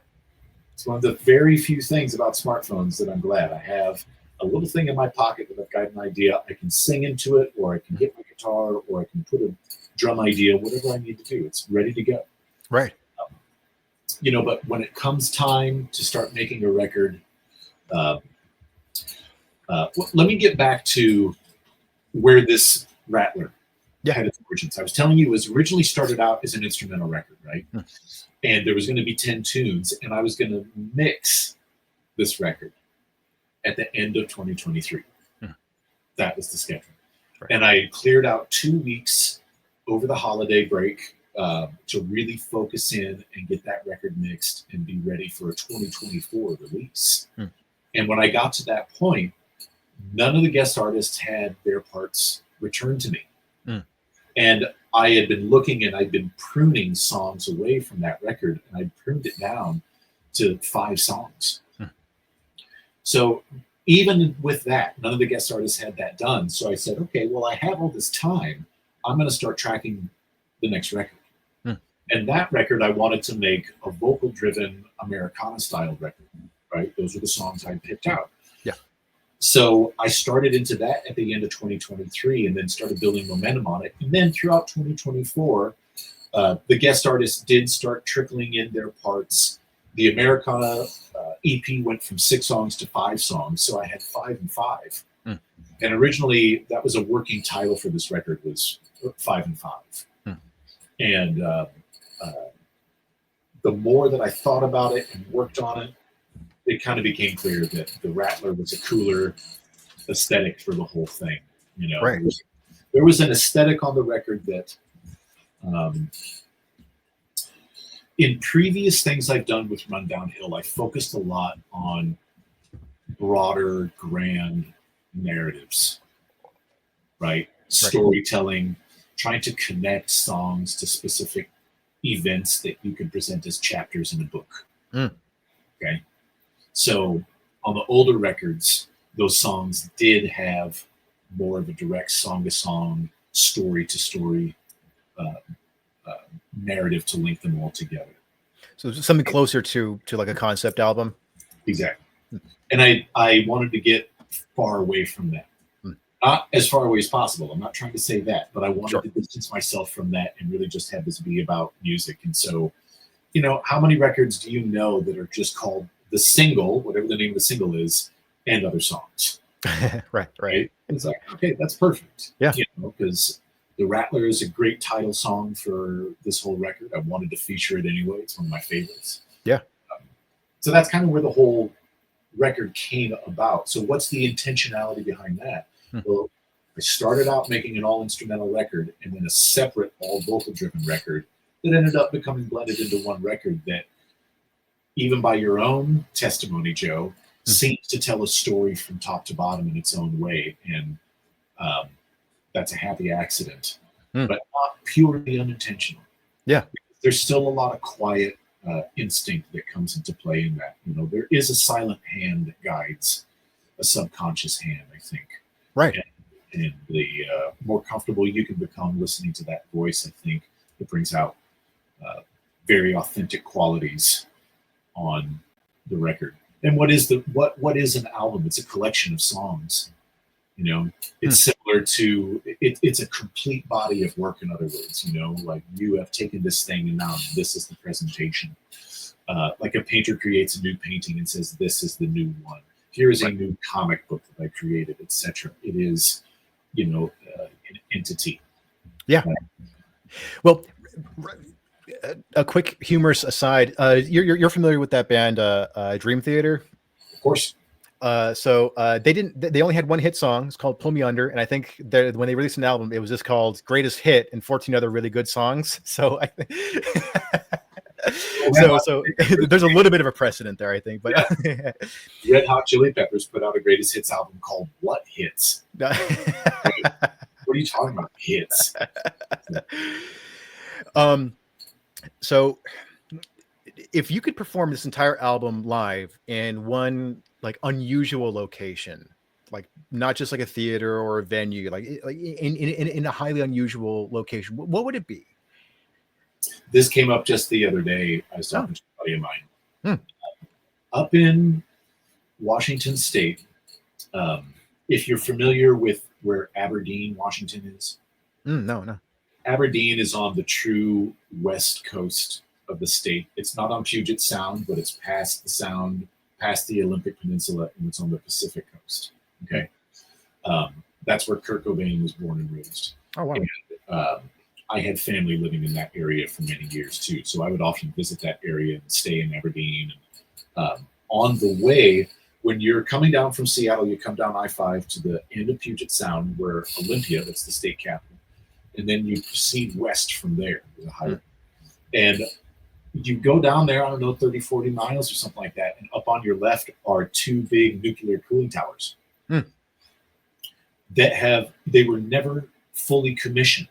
It's one of the very few things about smartphones that I'm glad I have. A little thing in my pocket that I've got an idea, I can sing into it, or I can hit my guitar, or I can put a drum idea, whatever I need to do. It's ready to go. Right. But when it comes time to start making a record, let me get back to where this Rattler had its origins. I was telling you it was originally started out as an instrumental record, right? And there was going to be 10 tunes, and I was going to mix this record at the end of 2023. That was the schedule. Right. And I cleared out 2 weeks over the holiday break to really focus in and get that record mixed and be ready for a 2024 release. And when I got to that point, none of the guest artists had their parts returned to me. And I had been looking and I'd been pruning songs away from that record, and I pruned it down to 5 songs. So even with that, none of the guest artists had that done. So I said, okay, well, I have all this time. I'm going to start tracking the next record. And that record, I wanted to make a vocal-driven Americana-style record, right? Those are the songs I picked out. Yeah. So I started into that at the end of 2023 and then started building momentum on it. And then throughout 2024, the guest artists did start trickling in their parts. The Americana EP went from 6 songs to 5 songs, so I had 5 and 5. And originally, that was a working title for this record, was 5 and 5. And the more that I thought about it and worked on it, it kind of became clear that the Rattler was a cooler aesthetic for the whole thing. You know, Right. There was an aesthetic on the record that in previous things I've done with Run Downhill, I focused a lot on broader, grand narratives, right? Storytelling, trying to connect songs to specific events that you could present as chapters in a book. Okay. So on the older records, those songs did have more of a direct song-to-song, story-to-story narrative to link them all together. So something closer to like a concept album. Exactly. And I wanted to get far away from that. Not as far away as possible. I'm not trying to say that, but I wanted to distance myself from that and really just have this be about music. And so, you know, how many records do you know that are just called the single, whatever the name of the single is, and other songs? Right. It's like, okay, that's perfect. Yeah. You know, because The Rattler is a great title song for this whole record. I wanted to feature it anyway. It's one of my favorites. Yeah. So that's kind of where the whole record came about. So what's the intentionality behind that? Well, I started out making an all-instrumental record and then a separate all-vocal-driven record that ended up becoming blended into one record that, even by your own testimony, Joe, seems to tell a story from top to bottom in its own way. And that's a happy accident, but not purely unintentional. Yeah. There's still a lot of quiet instinct that comes into play in that. You know, there is a silent hand that guides a subconscious hand, I think. Right. And the more comfortable you can become listening to that voice, I think it brings out very authentic qualities on the record. And what is an album? It's a collection of songs. You know, it's similar to it's a complete body of work. In other words, you know, like you have taken this thing and now this is the presentation. Like a painter creates a new painting and says, "This is the new one. Here is a new comic book that I created," etc. It is, you know, an entity. Yeah. Well, a quick humorous aside. You're familiar with that band, Dream Theater? Of course. So they only had one hit song. It's called "Pull Me Under," and I think when they released an album, it was just called "Greatest Hit" and 14 other really good songs. So I think. So there's a little bit of a precedent there, I think. But Red Hot Chili Peppers put out a greatest hits album called "What Hits?" What are you talking about? Hits. So if you could perform this entire album live in one like unusual location, like not just like a theater or a venue, like in a highly unusual location, what would it be? This came up just the other day. I was talking to a buddy of mine. Up in Washington State, if you're familiar with where Aberdeen, Washington is. No. Aberdeen is on the true west coast of the state. It's not on Puget Sound, but it's past the Sound, past the Olympic Peninsula, and it's on the Pacific coast. Okay. That's where Kurt Cobain was born and raised. Oh, wow. And, I had family living in that area for many years too. So I would often visit that area and stay in Aberdeen. On the way, when you're coming down from Seattle, you come down I-5 to the end of Puget Sound where Olympia, that's the state capital. And then you proceed west from there. There's a highway. And you go down there, I don't know, 30, 40 miles or something like that. And up on your left are 2 big nuclear cooling towers they were never fully commissioned.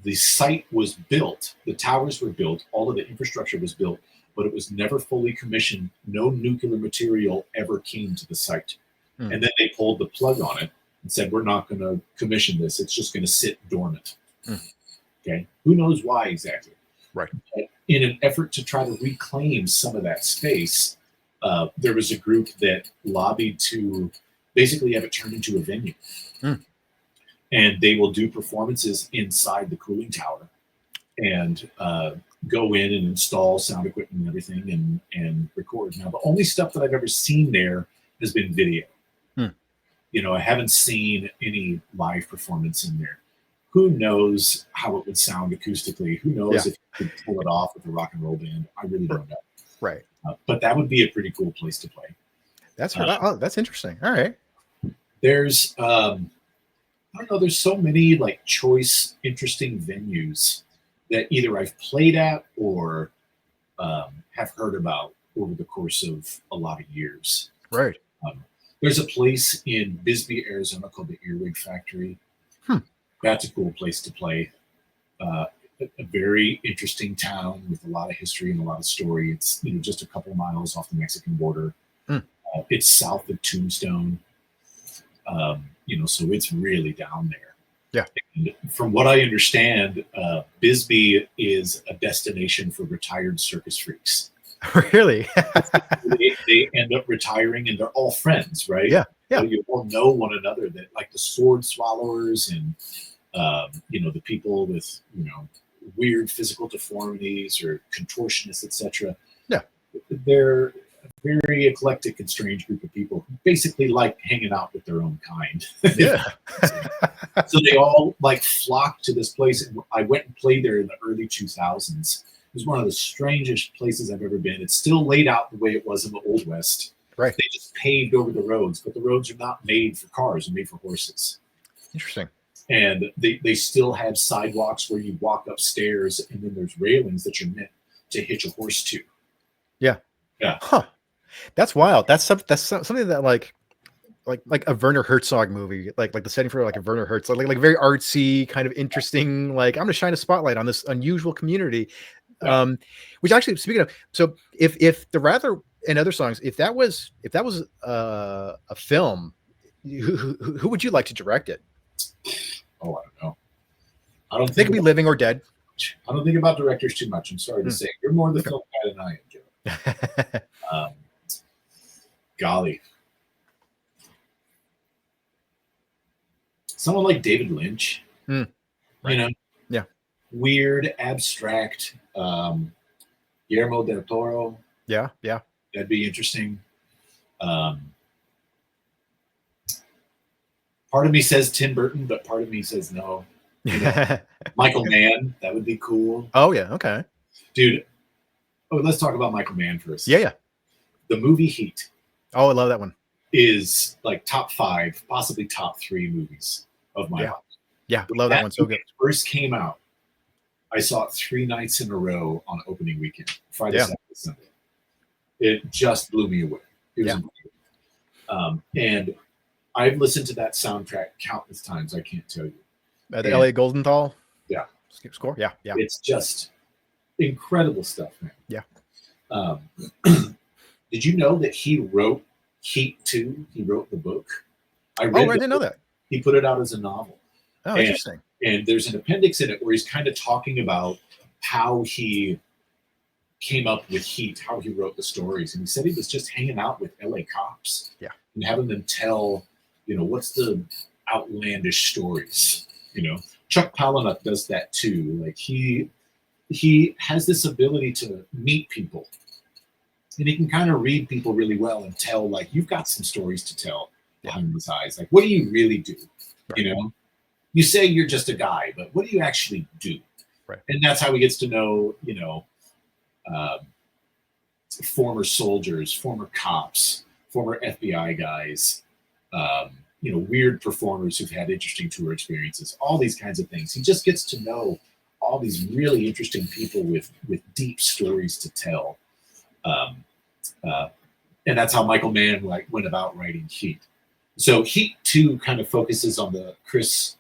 The site was built, the towers were built, all of the infrastructure was built, but it was never fully commissioned. No nuclear material ever came to the site. And then they pulled the plug on it and said, we're not going to commission this. It's just going to sit dormant. Okay. Who knows why exactly? Right. But in an effort to try to reclaim some of that space, there was a group that lobbied to basically have it turned into a venue. And they will do performances inside the cooling tower. And go in and install sound equipment and everything and record. Now, the only stuff that I've ever seen there has been video. You know, I haven't seen any live performance in there. Who knows how it would sound acoustically? Who knows if you could pull it off with a rock and roll band? I really don't know. Right. But that would be a pretty cool place to play. That's that's interesting. All right. There's I don't know, there's so many like choice, interesting venues that either I've played at or have heard about over the course of a lot of years. Right. There's a place in Bisbee, Arizona called the Earwig Factory. That's a cool place to play. A very interesting town with a lot of history and a lot of story. It's, you know, just a couple miles off the Mexican border. It's south of Tombstone. You know, so it's really down there. Yeah. And from what I understand, Bisbee is a destination for retired circus freaks. Really? they end up retiring and they're all friends, right? Yeah. Yeah. So you all know one another, that like the sword swallowers and you know, the people with, you know, weird physical deformities or contortionists, etc. Yeah. They're a very eclectic and strange group of people who basically like hanging out with their own kind. Yeah. So they all like flock to this place. And I went and played there in the early 2000s. It was one of the strangest places I've ever been. It's still laid out the way it was in the Old West. Right. They just paved over the roads, but the roads are not made for cars, they're made for horses. Interesting. And they still have sidewalks where you walk upstairs, and then there's railings that you're meant to hitch a horse to. Yeah. Yeah. Huh. That's wild. That's something that like a Werner Herzog movie, like the setting for like a Werner Herzog, like very artsy, kind of interesting. Like, I'm gonna shine a spotlight on this unusual community. Yeah. Which actually, speaking of, so if the Rattler and Other Songs, if that was a film, who would you like to direct it? Oh, I don't know. I don't They think could be living or dead. I don't think about directors too much. I'm sorry to say. You're more the film guy than I am, Joe. Golly. Someone like David Lynch. Right. You know? Yeah. Weird, abstract. Guillermo del Toro. Yeah. That'd be interesting. Part of me says Tim Burton, but part of me says no. You know, Michael Mann, that would be cool. Oh yeah, okay. Dude, let's talk about Michael Mann first. Yeah. The movie Heat. Oh, I love that one. Is like top 5, possibly top 3 movies of my life. Yeah, I love that one. So good. First came out, I saw it 3 nights in a row on opening weekend, Friday, Saturday, Sunday. It just blew me away. It was amazing. And I've listened to that soundtrack countless times. I can't tell you. The Elliot Goldenthal. Yeah. Score. Yeah. It's just incredible stuff, man. Yeah. Did you know that he wrote Heat 2? He wrote the book. I didn't know that. He put it out as a novel. Oh, interesting. And there's an appendix in it where he's kind of talking about how he came up with Heat, how he wrote the stories. And he said he was just hanging out with LA cops. Yeah. And having them tell, you know, what's the outlandish stories. You know, Chuck Palahniuk does that too. Like he has this ability to meet people, and he can kind of read people really well and tell, like, you've got some stories to tell behind these eyes. Like, what do you really do? Right. You know, you say you're just a guy, but what do you actually do? Right. And that's how he gets to know, you know, former soldiers, former cops, former FBI guys, you know, weird performers who've had interesting tour experiences, all these kinds of things. He just gets to know all these really interesting people with deep stories to tell. And that's how Michael Mann went about writing Heat. So Heat 2 kind of focuses on the Chris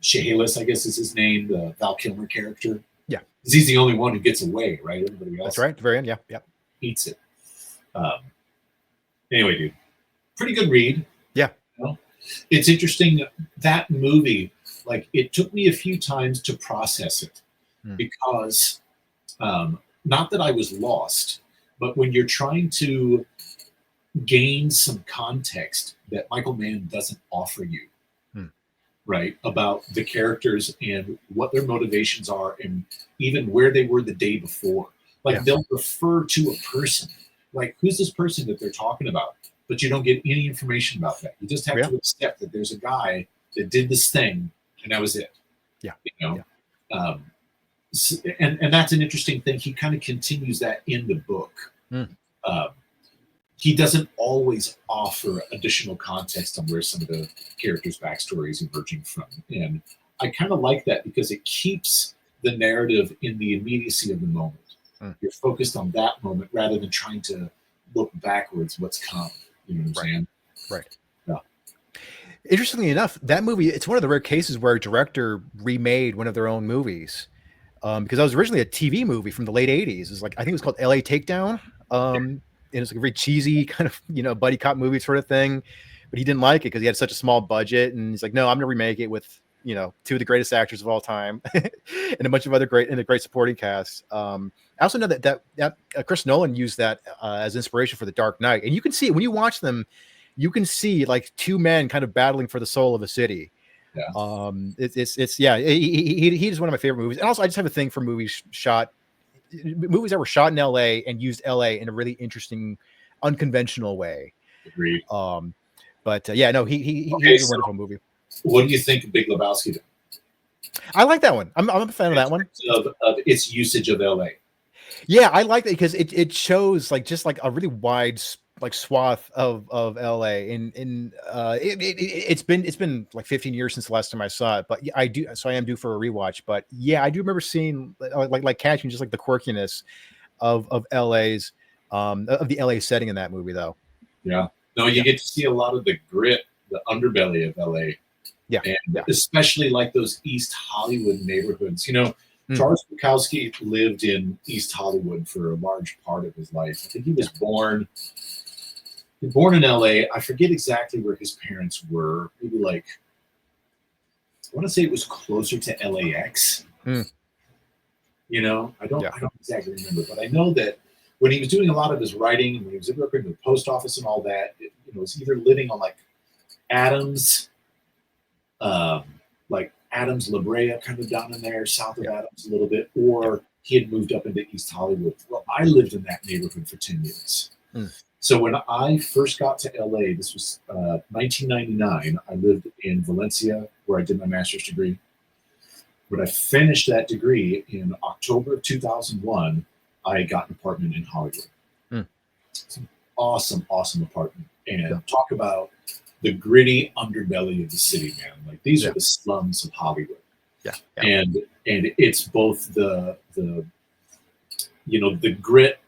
Chehalis, I guess is his name, the Val Kilmer character. Yeah. Because he's the only one who gets away, right? Everybody else. That's right. At the very end. Yeah. Eats it. Anyway, dude, pretty good read. Yeah. You know? It's interesting. That movie, like, it took me a few times to process it because not that I was lost, but when you're trying to gain some context that Michael Mann doesn't offer you, right, about the characters and what their motivations are, and even where they were the day before. Like they'll refer to a person, like who's this person that they're talking about, but you don't get any information about that. You just have to accept that there's a guy that did this thing, and that was it. Yeah, you know. And that's an interesting thing. He kind of continues that in the book. He doesn't always offer additional context on where some of the characters' backstory is emerging from. And I kind of like that because it keeps the narrative in the immediacy of the moment. You're focused on that moment rather than trying to look backwards what's come. You know what I'm saying? Right. Yeah. Interestingly enough, that movie, it's one of the rare cases where a director remade one of their own movies. Because that was originally a TV movie from the late 80s. It's like, I think it was called LA Takedown. And it's like a very cheesy kind of, you know, buddy cop movie sort of thing. But he didn't like it because he had such a small budget. And he's like, no, I'm going to remake it with, you know, two of the greatest actors of all time and a bunch of other great supporting casts. I also know that Chris Nolan used that as inspiration for The Dark Knight. And you can see it when you watch them, you can see like two men kind of battling for the soul of a city. Yeah. He is one of my favorite movies. And also I just have a thing for movies that were shot in LA and used LA in a really interesting, unconventional way. Agreed. He's a wonderful movie. What do you think of Big Lebowski then? I like that one. I'm a fan of that one. Of its usage of LA. Yeah, I like it because it shows like just like a really wide like swath of LA, and it's been like 15 years since the last time I saw it, but I am due for a rewatch. But yeah, I do remember seeing like catching just like the quirkiness of LA's of the LA setting in that movie though. Yeah, no, you get to see a lot of the grit, the underbelly of LA. Yeah, and especially like those East Hollywood neighborhoods. You know, Charles Bukowski lived in East Hollywood for a large part of his life. I think he was born in LA. I forget exactly where his parents were. Maybe like, I want to say it was closer to LAX. You know, I don't exactly remember, but I know that when he was doing a lot of his writing, when he was working in the post office and all that, it was either living on like Adams, La Brea, kind of down in there, south of Adams a little bit, or he had moved up into East Hollywood. Well, I lived in that neighborhood for 10 years. So when I first got to LA, this was 1999, I lived in Valencia where I did my master's degree. When I finished that degree in October of 2001, I got an apartment in Hollywood. It's an awesome, awesome apartment. And talk about the gritty underbelly of the city, man. Like these are the slums of Hollywood. And it's both the grit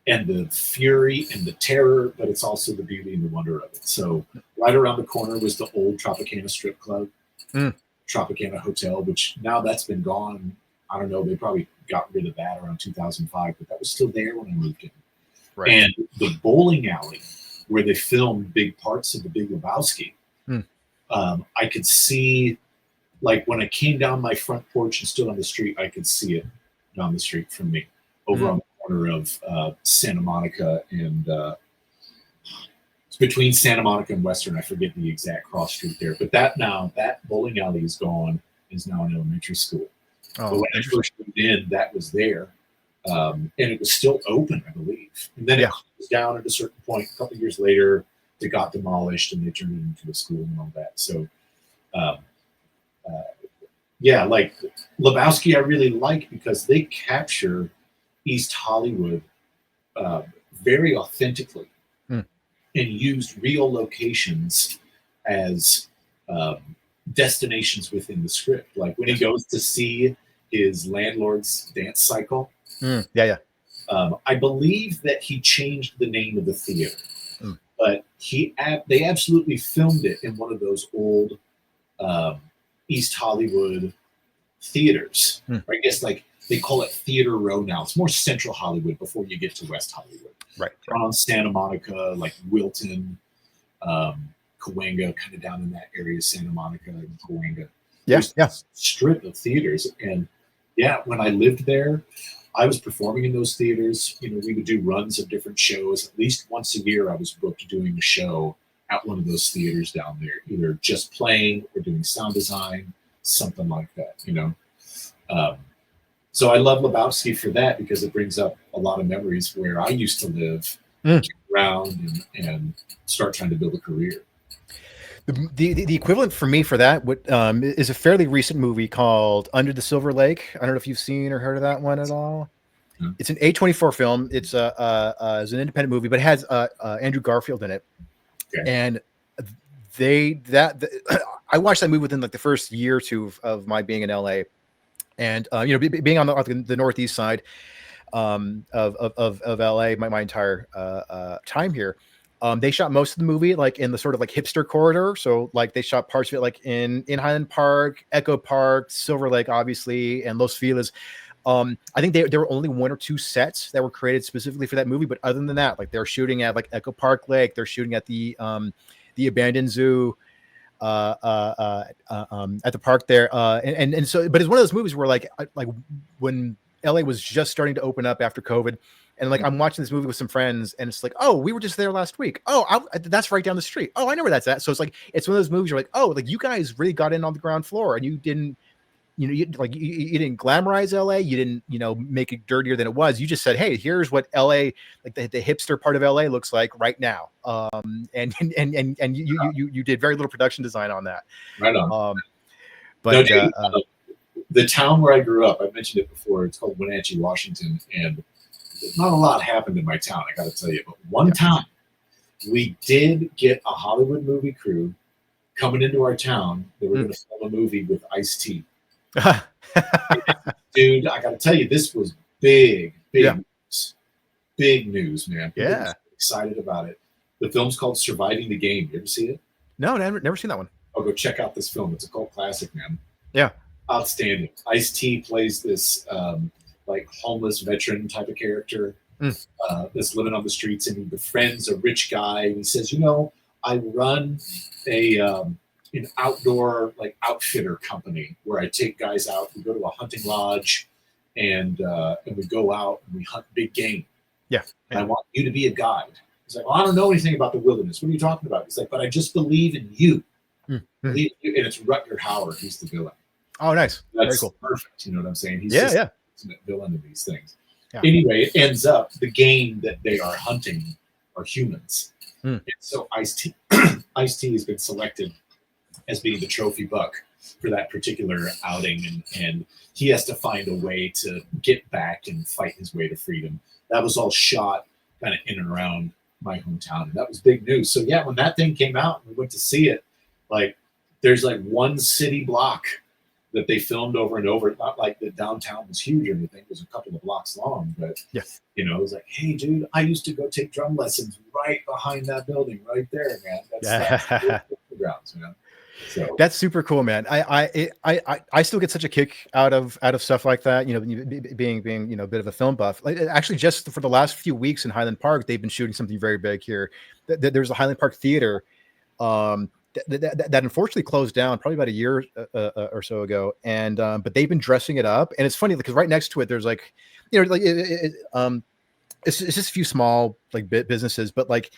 and the fury and the terror, but it's also the beauty and the wonder of it. So right around the corner was the old Tropicana strip club, Tropicana Hotel, which now that's been gone. I don't know. They probably got rid of that around 2005, but that was still there when I moved in. Right. And the bowling alley where they filmed big parts of The Big Lebowski, I could see, like when I came down my front porch and stood on the street, I could see it down the street from me over on the corner of Santa Monica and it's between Santa Monica and Western. I forget the exact cross street there, but that bowling alley is gone, is now an elementary school. But when I first moved in, that was there. And it was still open, I believe. And then it closed down at a certain point. A couple of years later, it got demolished and they turned it into a school and all that. So, like Lebowski, I really like because they capture East Hollywood very authentically and used real locations as destinations within the script. Like when he goes to see his landlord's dance cycle. I believe that he changed the name of the theater, but they absolutely filmed it in one of those old East Hollywood theaters. I guess like they call it Theater Row now. It's more Central Hollywood before you get to West Hollywood. Right. On Santa Monica, like Wilton, Cahuenga, kind of down in that area, Santa Monica and Cahuenga. Strip of theaters. And when I lived there, I was performing in those theaters. We would do runs of different shows. At least once a year, I was booked doing a show at one of those theaters down there, either just playing or doing sound design, something like that, you know. So I love Lebowski for that because it brings up a lot of memories where I used to live, get around, and start trying to build a career. The equivalent for me for that is a fairly recent movie called Under the Silver Lake. I don't know if you've seen or heard of that one at all. It's an A24 film. It's an independent movie, but it has Andrew Garfield in it. Okay. And I watched that movie within like the first year or two of my being in LA, and being on the northeast side of LA, my entire time here. They shot most of the movie like in the sort of like hipster corridor. So like they shot parts of it like in Highland Park, Echo Park, Silver Lake, obviously, and Los Feliz. I think there were only 1 or 2 sets that were created specifically for that movie. But other than that, like they're shooting at like Echo Park Lake, they're shooting at the abandoned zoo at the park there. And so, but it's one of those movies where like when LA was just starting to open up after COVID. And like, I'm watching this movie with some friends and it's like, oh, we were just there last week. Oh, that's right down the street. Oh, I know where that's at. So it's like, it's one of those movies you're like, oh, like you guys really got in on the ground floor and you didn't, you didn't glamorize LA. You didn't, make it dirtier than it was. You just said, hey, here's what LA, like the hipster part of LA looks like right now. And you did very little production design on that. Right on. But the town where I grew up, I mentioned it before, it's called Wenatchee, Washington. And not a lot happened in my town, I got to tell you. But one time, we did get a Hollywood movie crew coming into our town. They were going to film a movie with Ice-T. Dude, I got to tell you, this was big news. Big news, man. People were excited about it. The film's called Surviving the Game. You ever see it? No, never seen that one. Oh, go check out this film. It's a cult classic, man. Yeah. Outstanding. Ice-T plays this like homeless veteran type of character that's living on the streets, and he befriends a rich guy. And he says, I run an outdoor like outfitter company where I take guys out. We go to a hunting lodge and we go out and we hunt big game. Yeah. And I want you to be a guide. He's like, well, I don't know anything about the wilderness. What are you talking about? He's like, but I just believe in you. Believe in you. And it's Rutger Hauer. He's the villain. Oh, nice. That's very cool. Perfect. You know what I'm saying? He's the ultimate villain of these things. Yeah. Anyway, it ends up the game that they are hunting are humans. And so Ice-T has been selected as being the trophy buck for that particular outing, and he has to find a way to get back and fight his way to freedom. That was all shot kind of in and around my hometown, and that was big news. So yeah, when that thing came out and we went to see it, like there's like one city block that they filmed over and over. Not like the downtown was huge or anything. It was a couple of blocks long, but it was like, hey, dude, I used to go take drum lessons right behind that building right there, man. That's the grounds, man. So that's super cool, man. I still get such a kick out of stuff like that. Being a bit of a film buff. Like, actually, just for the last few weeks in Highland Park, they've been shooting something very big here. There's a Highland Park theater. That unfortunately closed down probably about a year or so ago, and but they've been dressing it up, and it's funny because right next to it there's like, it's just a few small like businesses, but like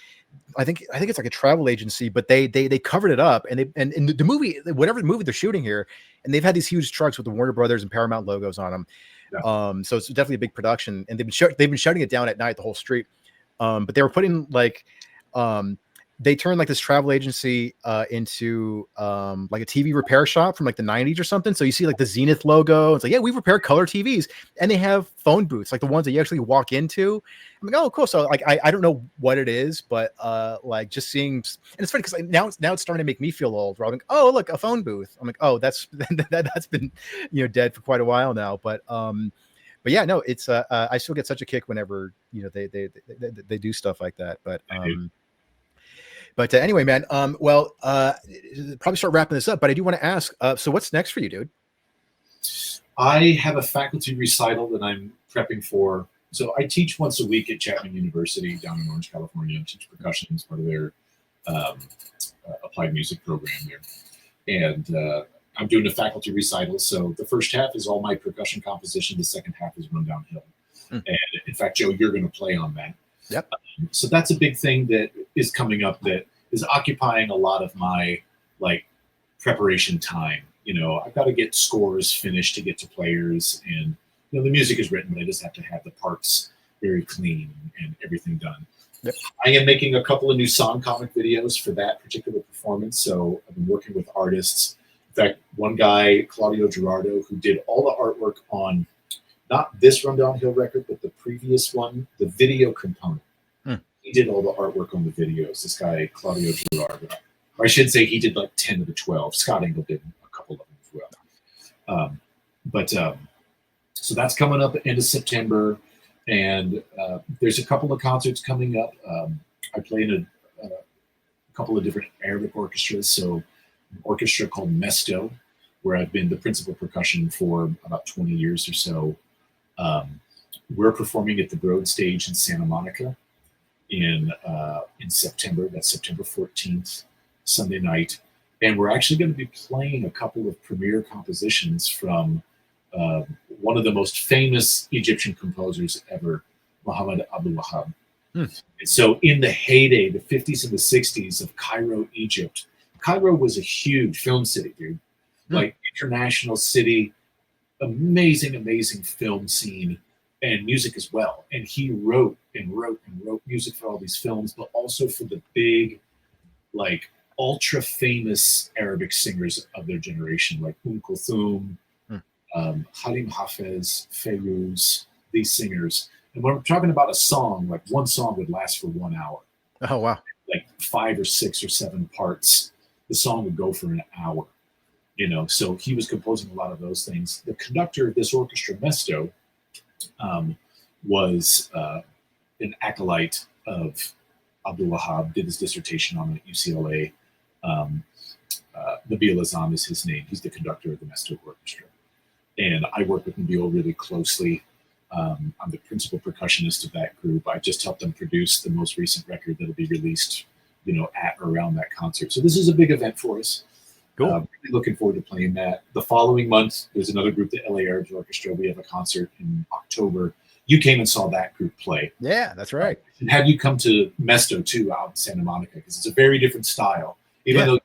I think it's like a travel agency, but they covered it up, and the movie, whatever movie they're shooting here, and they've had these huge trucks with the Warner Brothers and Paramount logos on them. Yeah. So it's definitely a big production, and they've been shutting it down at night, the whole street. But they were putting like they turned like this travel agency into like a TV repair shop from like the 90s or something. So you see like the Zenith logo. It's like, yeah, we repair color TVs, and they have phone booths, like the ones that you actually walk into. I'm like, oh, cool. So like, I don't know what it is, but like just seeing, and it's funny because like, now it's starting to make me feel old. Where I'm like, oh, look, a phone booth. I'm like, oh, that's been dead for quite a while now. But yeah, no, it's I still get such a kick whenever they do stuff like that. But anyway, man, probably start wrapping this up, but I do want to ask, so what's next for you, dude? I have a faculty recital that I'm prepping for. So I teach once a week at Chapman University down in Orange, California. I teach percussion as part of their applied music program there. And I'm doing a faculty recital. So the first half is all my percussion composition. The second half is Run Downhill. And in fact, Joe, you're going to play on that. Yep. So that's a big thing that is coming up that is occupying a lot of my like preparation time. I've got to get scores finished to get to players, and the music is written, but I just have to have the parts very clean and everything done. Yep. I am making a couple of new song comic videos for that particular performance. So I've been working with artists. In fact, one guy, Claudio Gerardo, who did all the artwork on not this Run Downhill record, but the previous one, the video component. He did all the artwork on the videos. This guy, Claudio Gerardo. Or I should say he did like 10 of the 12. Scott Engel did a couple of them as well. So that's coming up at the end of September. And there's a couple of concerts coming up. I play in a couple of different Arabic orchestras. So an orchestra called Mesto, where I've been the principal percussion for about 20 years or so. We're performing at the Broad Stage in Santa Monica in September. That's September 14th, Sunday night. And we're actually going to be playing a couple of premiere compositions from one of the most famous Egyptian composers ever, Muhammad Abdul Wahab. And so in the heyday, the 50s and the 60s of Cairo, Egypt, Cairo was a huge film city, dude. Like international city, amazing, amazing film scene and music as well. And he wrote music for all these films, but also for the big, like ultra famous Arabic singers of their generation, like Kulthum, Halim Hafez, Feyruz, these singers. And when we're talking about a song, like one song would last for 1 hour. Oh, wow. Like 5 or 6 or 7 parts. The song would go for an hour. So he was composing a lot of those things. The conductor of this orchestra, Mesto, was an acolyte of Abdul Wahab, did his dissertation on it at UCLA. Nabil Azam is his name. He's the conductor of the Mesto Orchestra. And I work with Nabil really closely. I'm the principal percussionist of that group. I just helped them produce the most recent record that'll be released, at or around that concert. So this is a big event for us. Cool. Really looking forward to playing that. The following month, there's another group, the LA Arabs Orchestra. We have a concert in October. You came and saw that group play. Yeah, that's right. And have you come to Mesto too out in Santa Monica? Because it's a very different style. Even though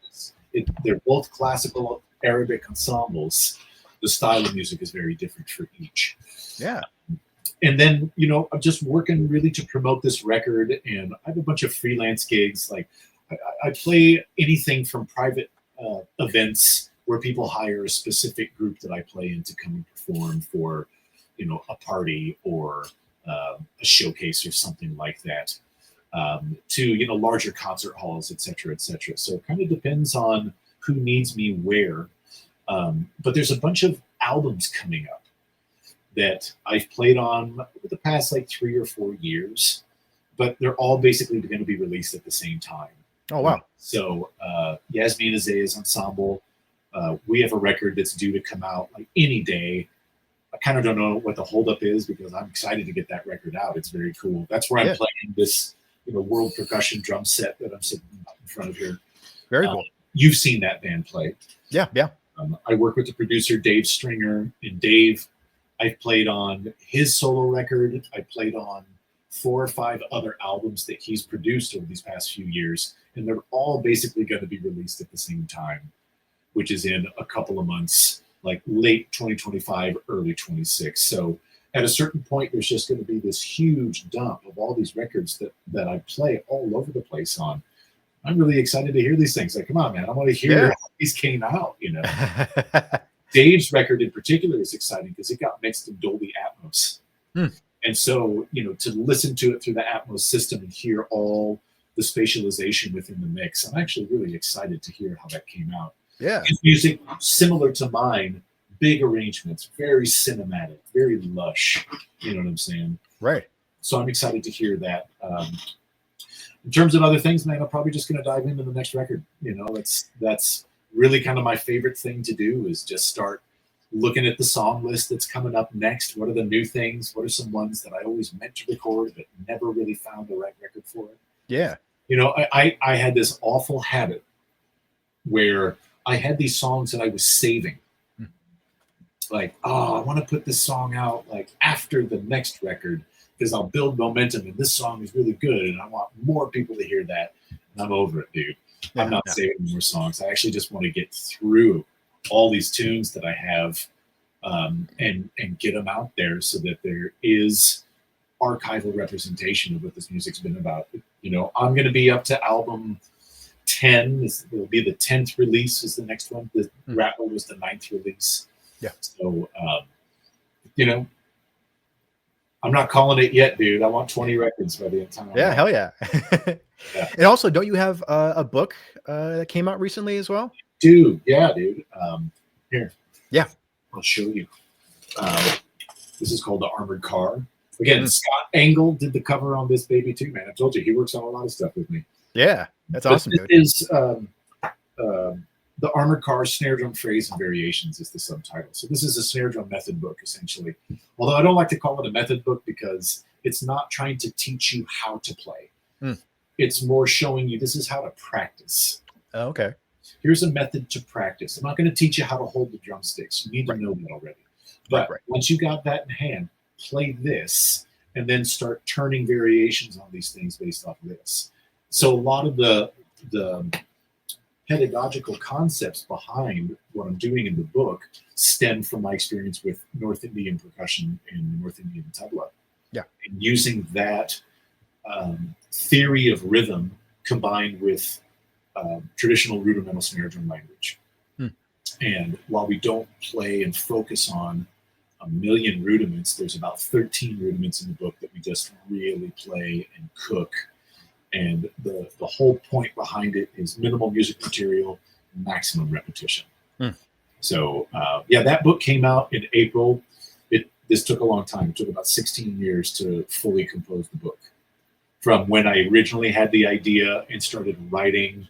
they're both classical Arabic ensembles, the style of music is very different for each. Yeah. And then, I'm just working really to promote this record. And I have a bunch of freelance gigs. Like I play anything from private events where people hire a specific group that I play in to come and perform for, a party or a showcase or something like that, to, larger concert halls, et cetera, et cetera. So it kind of depends on who needs me where. But there's a bunch of albums coming up that I've played on over the past like 3 or 4 years, but they're all basically going to be released at the same time. Oh, wow. So Yasmin Azaya's ensemble, we have a record that's due to come out like any day. I kind of don't know what the holdup is because I'm excited to get that record out. It's very cool. That's where I'm playing this, world percussion drum set that I'm sitting in front of here. Very cool. You've seen that band play. Yeah, yeah. I work with the producer, Dave Stringer. And Dave, I've played on his solo record. I played on 4 or 5 other albums that he's produced over these past few years. And they're all basically going to be released at the same time, which is in a couple of months, like late 2025, early 26. So at a certain point, there's just going to be this huge dump of all these records that I play all over the place on. I'm really excited to hear these things. Like, come on, man, I want to hear how these came out, Dave's record in particular is exciting because it got mixed in Dolby Atmos. And so, to listen to it through the Atmos system and hear all the spatialization within the mix, I'm actually really excited to hear how that came out. Yeah. His music, similar to mine, big arrangements, very cinematic, very lush. You know what I'm saying? Right. So I'm excited to hear that. In terms of other things, man, I'm probably just going to dive into the next record. That's really kind of my favorite thing to do is just start looking at the song list that's coming up next. What are the new things? What are some ones that I always meant to record but never really found the right record for it? Yeah. I had this awful habit where I had these songs that I was saving. Like, I want to put this song out like after the next record because I'll build momentum and this song is really good and I want more people to hear that. I'm over it, dude. Yeah, I'm not yeah. saving more songs. I actually just want to get through all these tunes that I have, and get them out there so that there is archival representation of what this music's been about. You know, I'm going to be up to album 10. It'll be the 10th release is the next one. The Rattler was the 9th release. Yeah. So, you know, I'm not calling it yet, dude. I want 20 records by the end of time. Yeah, hell yeah. Yeah. And also, don't you have a book that came out recently as well? Dude, yeah, dude. Here. Yeah. I'll show you. This is called The Armored Car. Again, Scott Engel did the cover on this baby too, man. I told you, he works on a lot of stuff with me. Yeah, that's awesome, This dude. is The Armored Car Snare Drum Phrase and Variations is the subtitle. So this is a snare drum method book, essentially. Although I don't like to call it a method book because it's not trying to teach you how to play. It's more showing you this is how to practice. Oh, okay. Here's a method to practice. I'm not going to teach you how to hold the drumsticks. You need to know that already. But once you got that in hand, play this and then start turning variations on these things based off of this. So a lot of the pedagogical concepts behind what I'm doing in the book stem from my experience with North Indian percussion and North Indian tabla. Yeah. And using that theory of rhythm combined with traditional rudimental snare drum language. And while we don't play and focus on a million rudiments, there's about 13 rudiments in the book that we just really play and cook. And the whole point behind it is minimal music material, maximum repetition. So yeah, that book came out in April. This took a long time. It took about 16 years to fully compose the book. From when I originally had the idea and started writing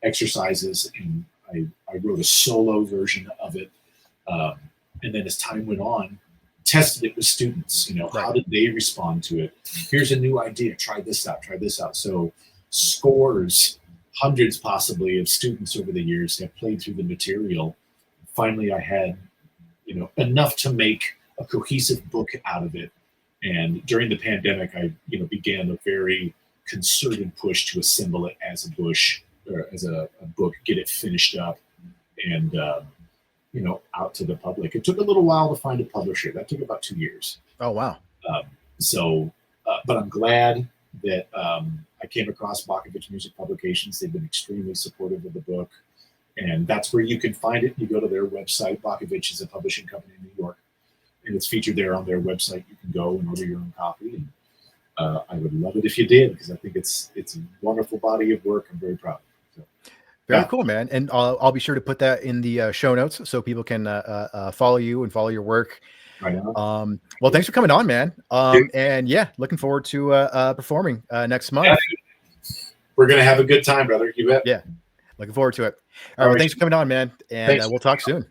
exercises, and I wrote a solo version of it. And then as time went on, tested it with students. You know, how did they respond to it? Here's a new idea. Try this out. Try this out. So scores, hundreds possibly of students over the years have played through the material. Finally, I had, you know, enough to make a cohesive book out of it. And during the pandemic, I, you know, began a very concerted push to assemble it as a book, get it finished up, and you know, out to the public. It took a little while to find a publisher. That took about 2 years. Oh, wow. But I'm glad that I came across Bakovich Music Publications. They've been extremely supportive of the book, and that's where you can find it. You go to their website. Bakovich is a publishing company in New York, and it's featured there on their website. You can go and order your own copy. And I would love it if you did, because I think it's a wonderful body of work. I'm very proud. So, very cool, man. And I'll be sure to put that in the show notes so people can follow you and follow your work. Right on. Well, thanks for coming on, man. And yeah, looking forward to performing next month. Yeah, we're gonna have a good time, brother. You bet. Yeah, looking forward to it. All right, well, thanks for coming on, man. And we'll talk soon.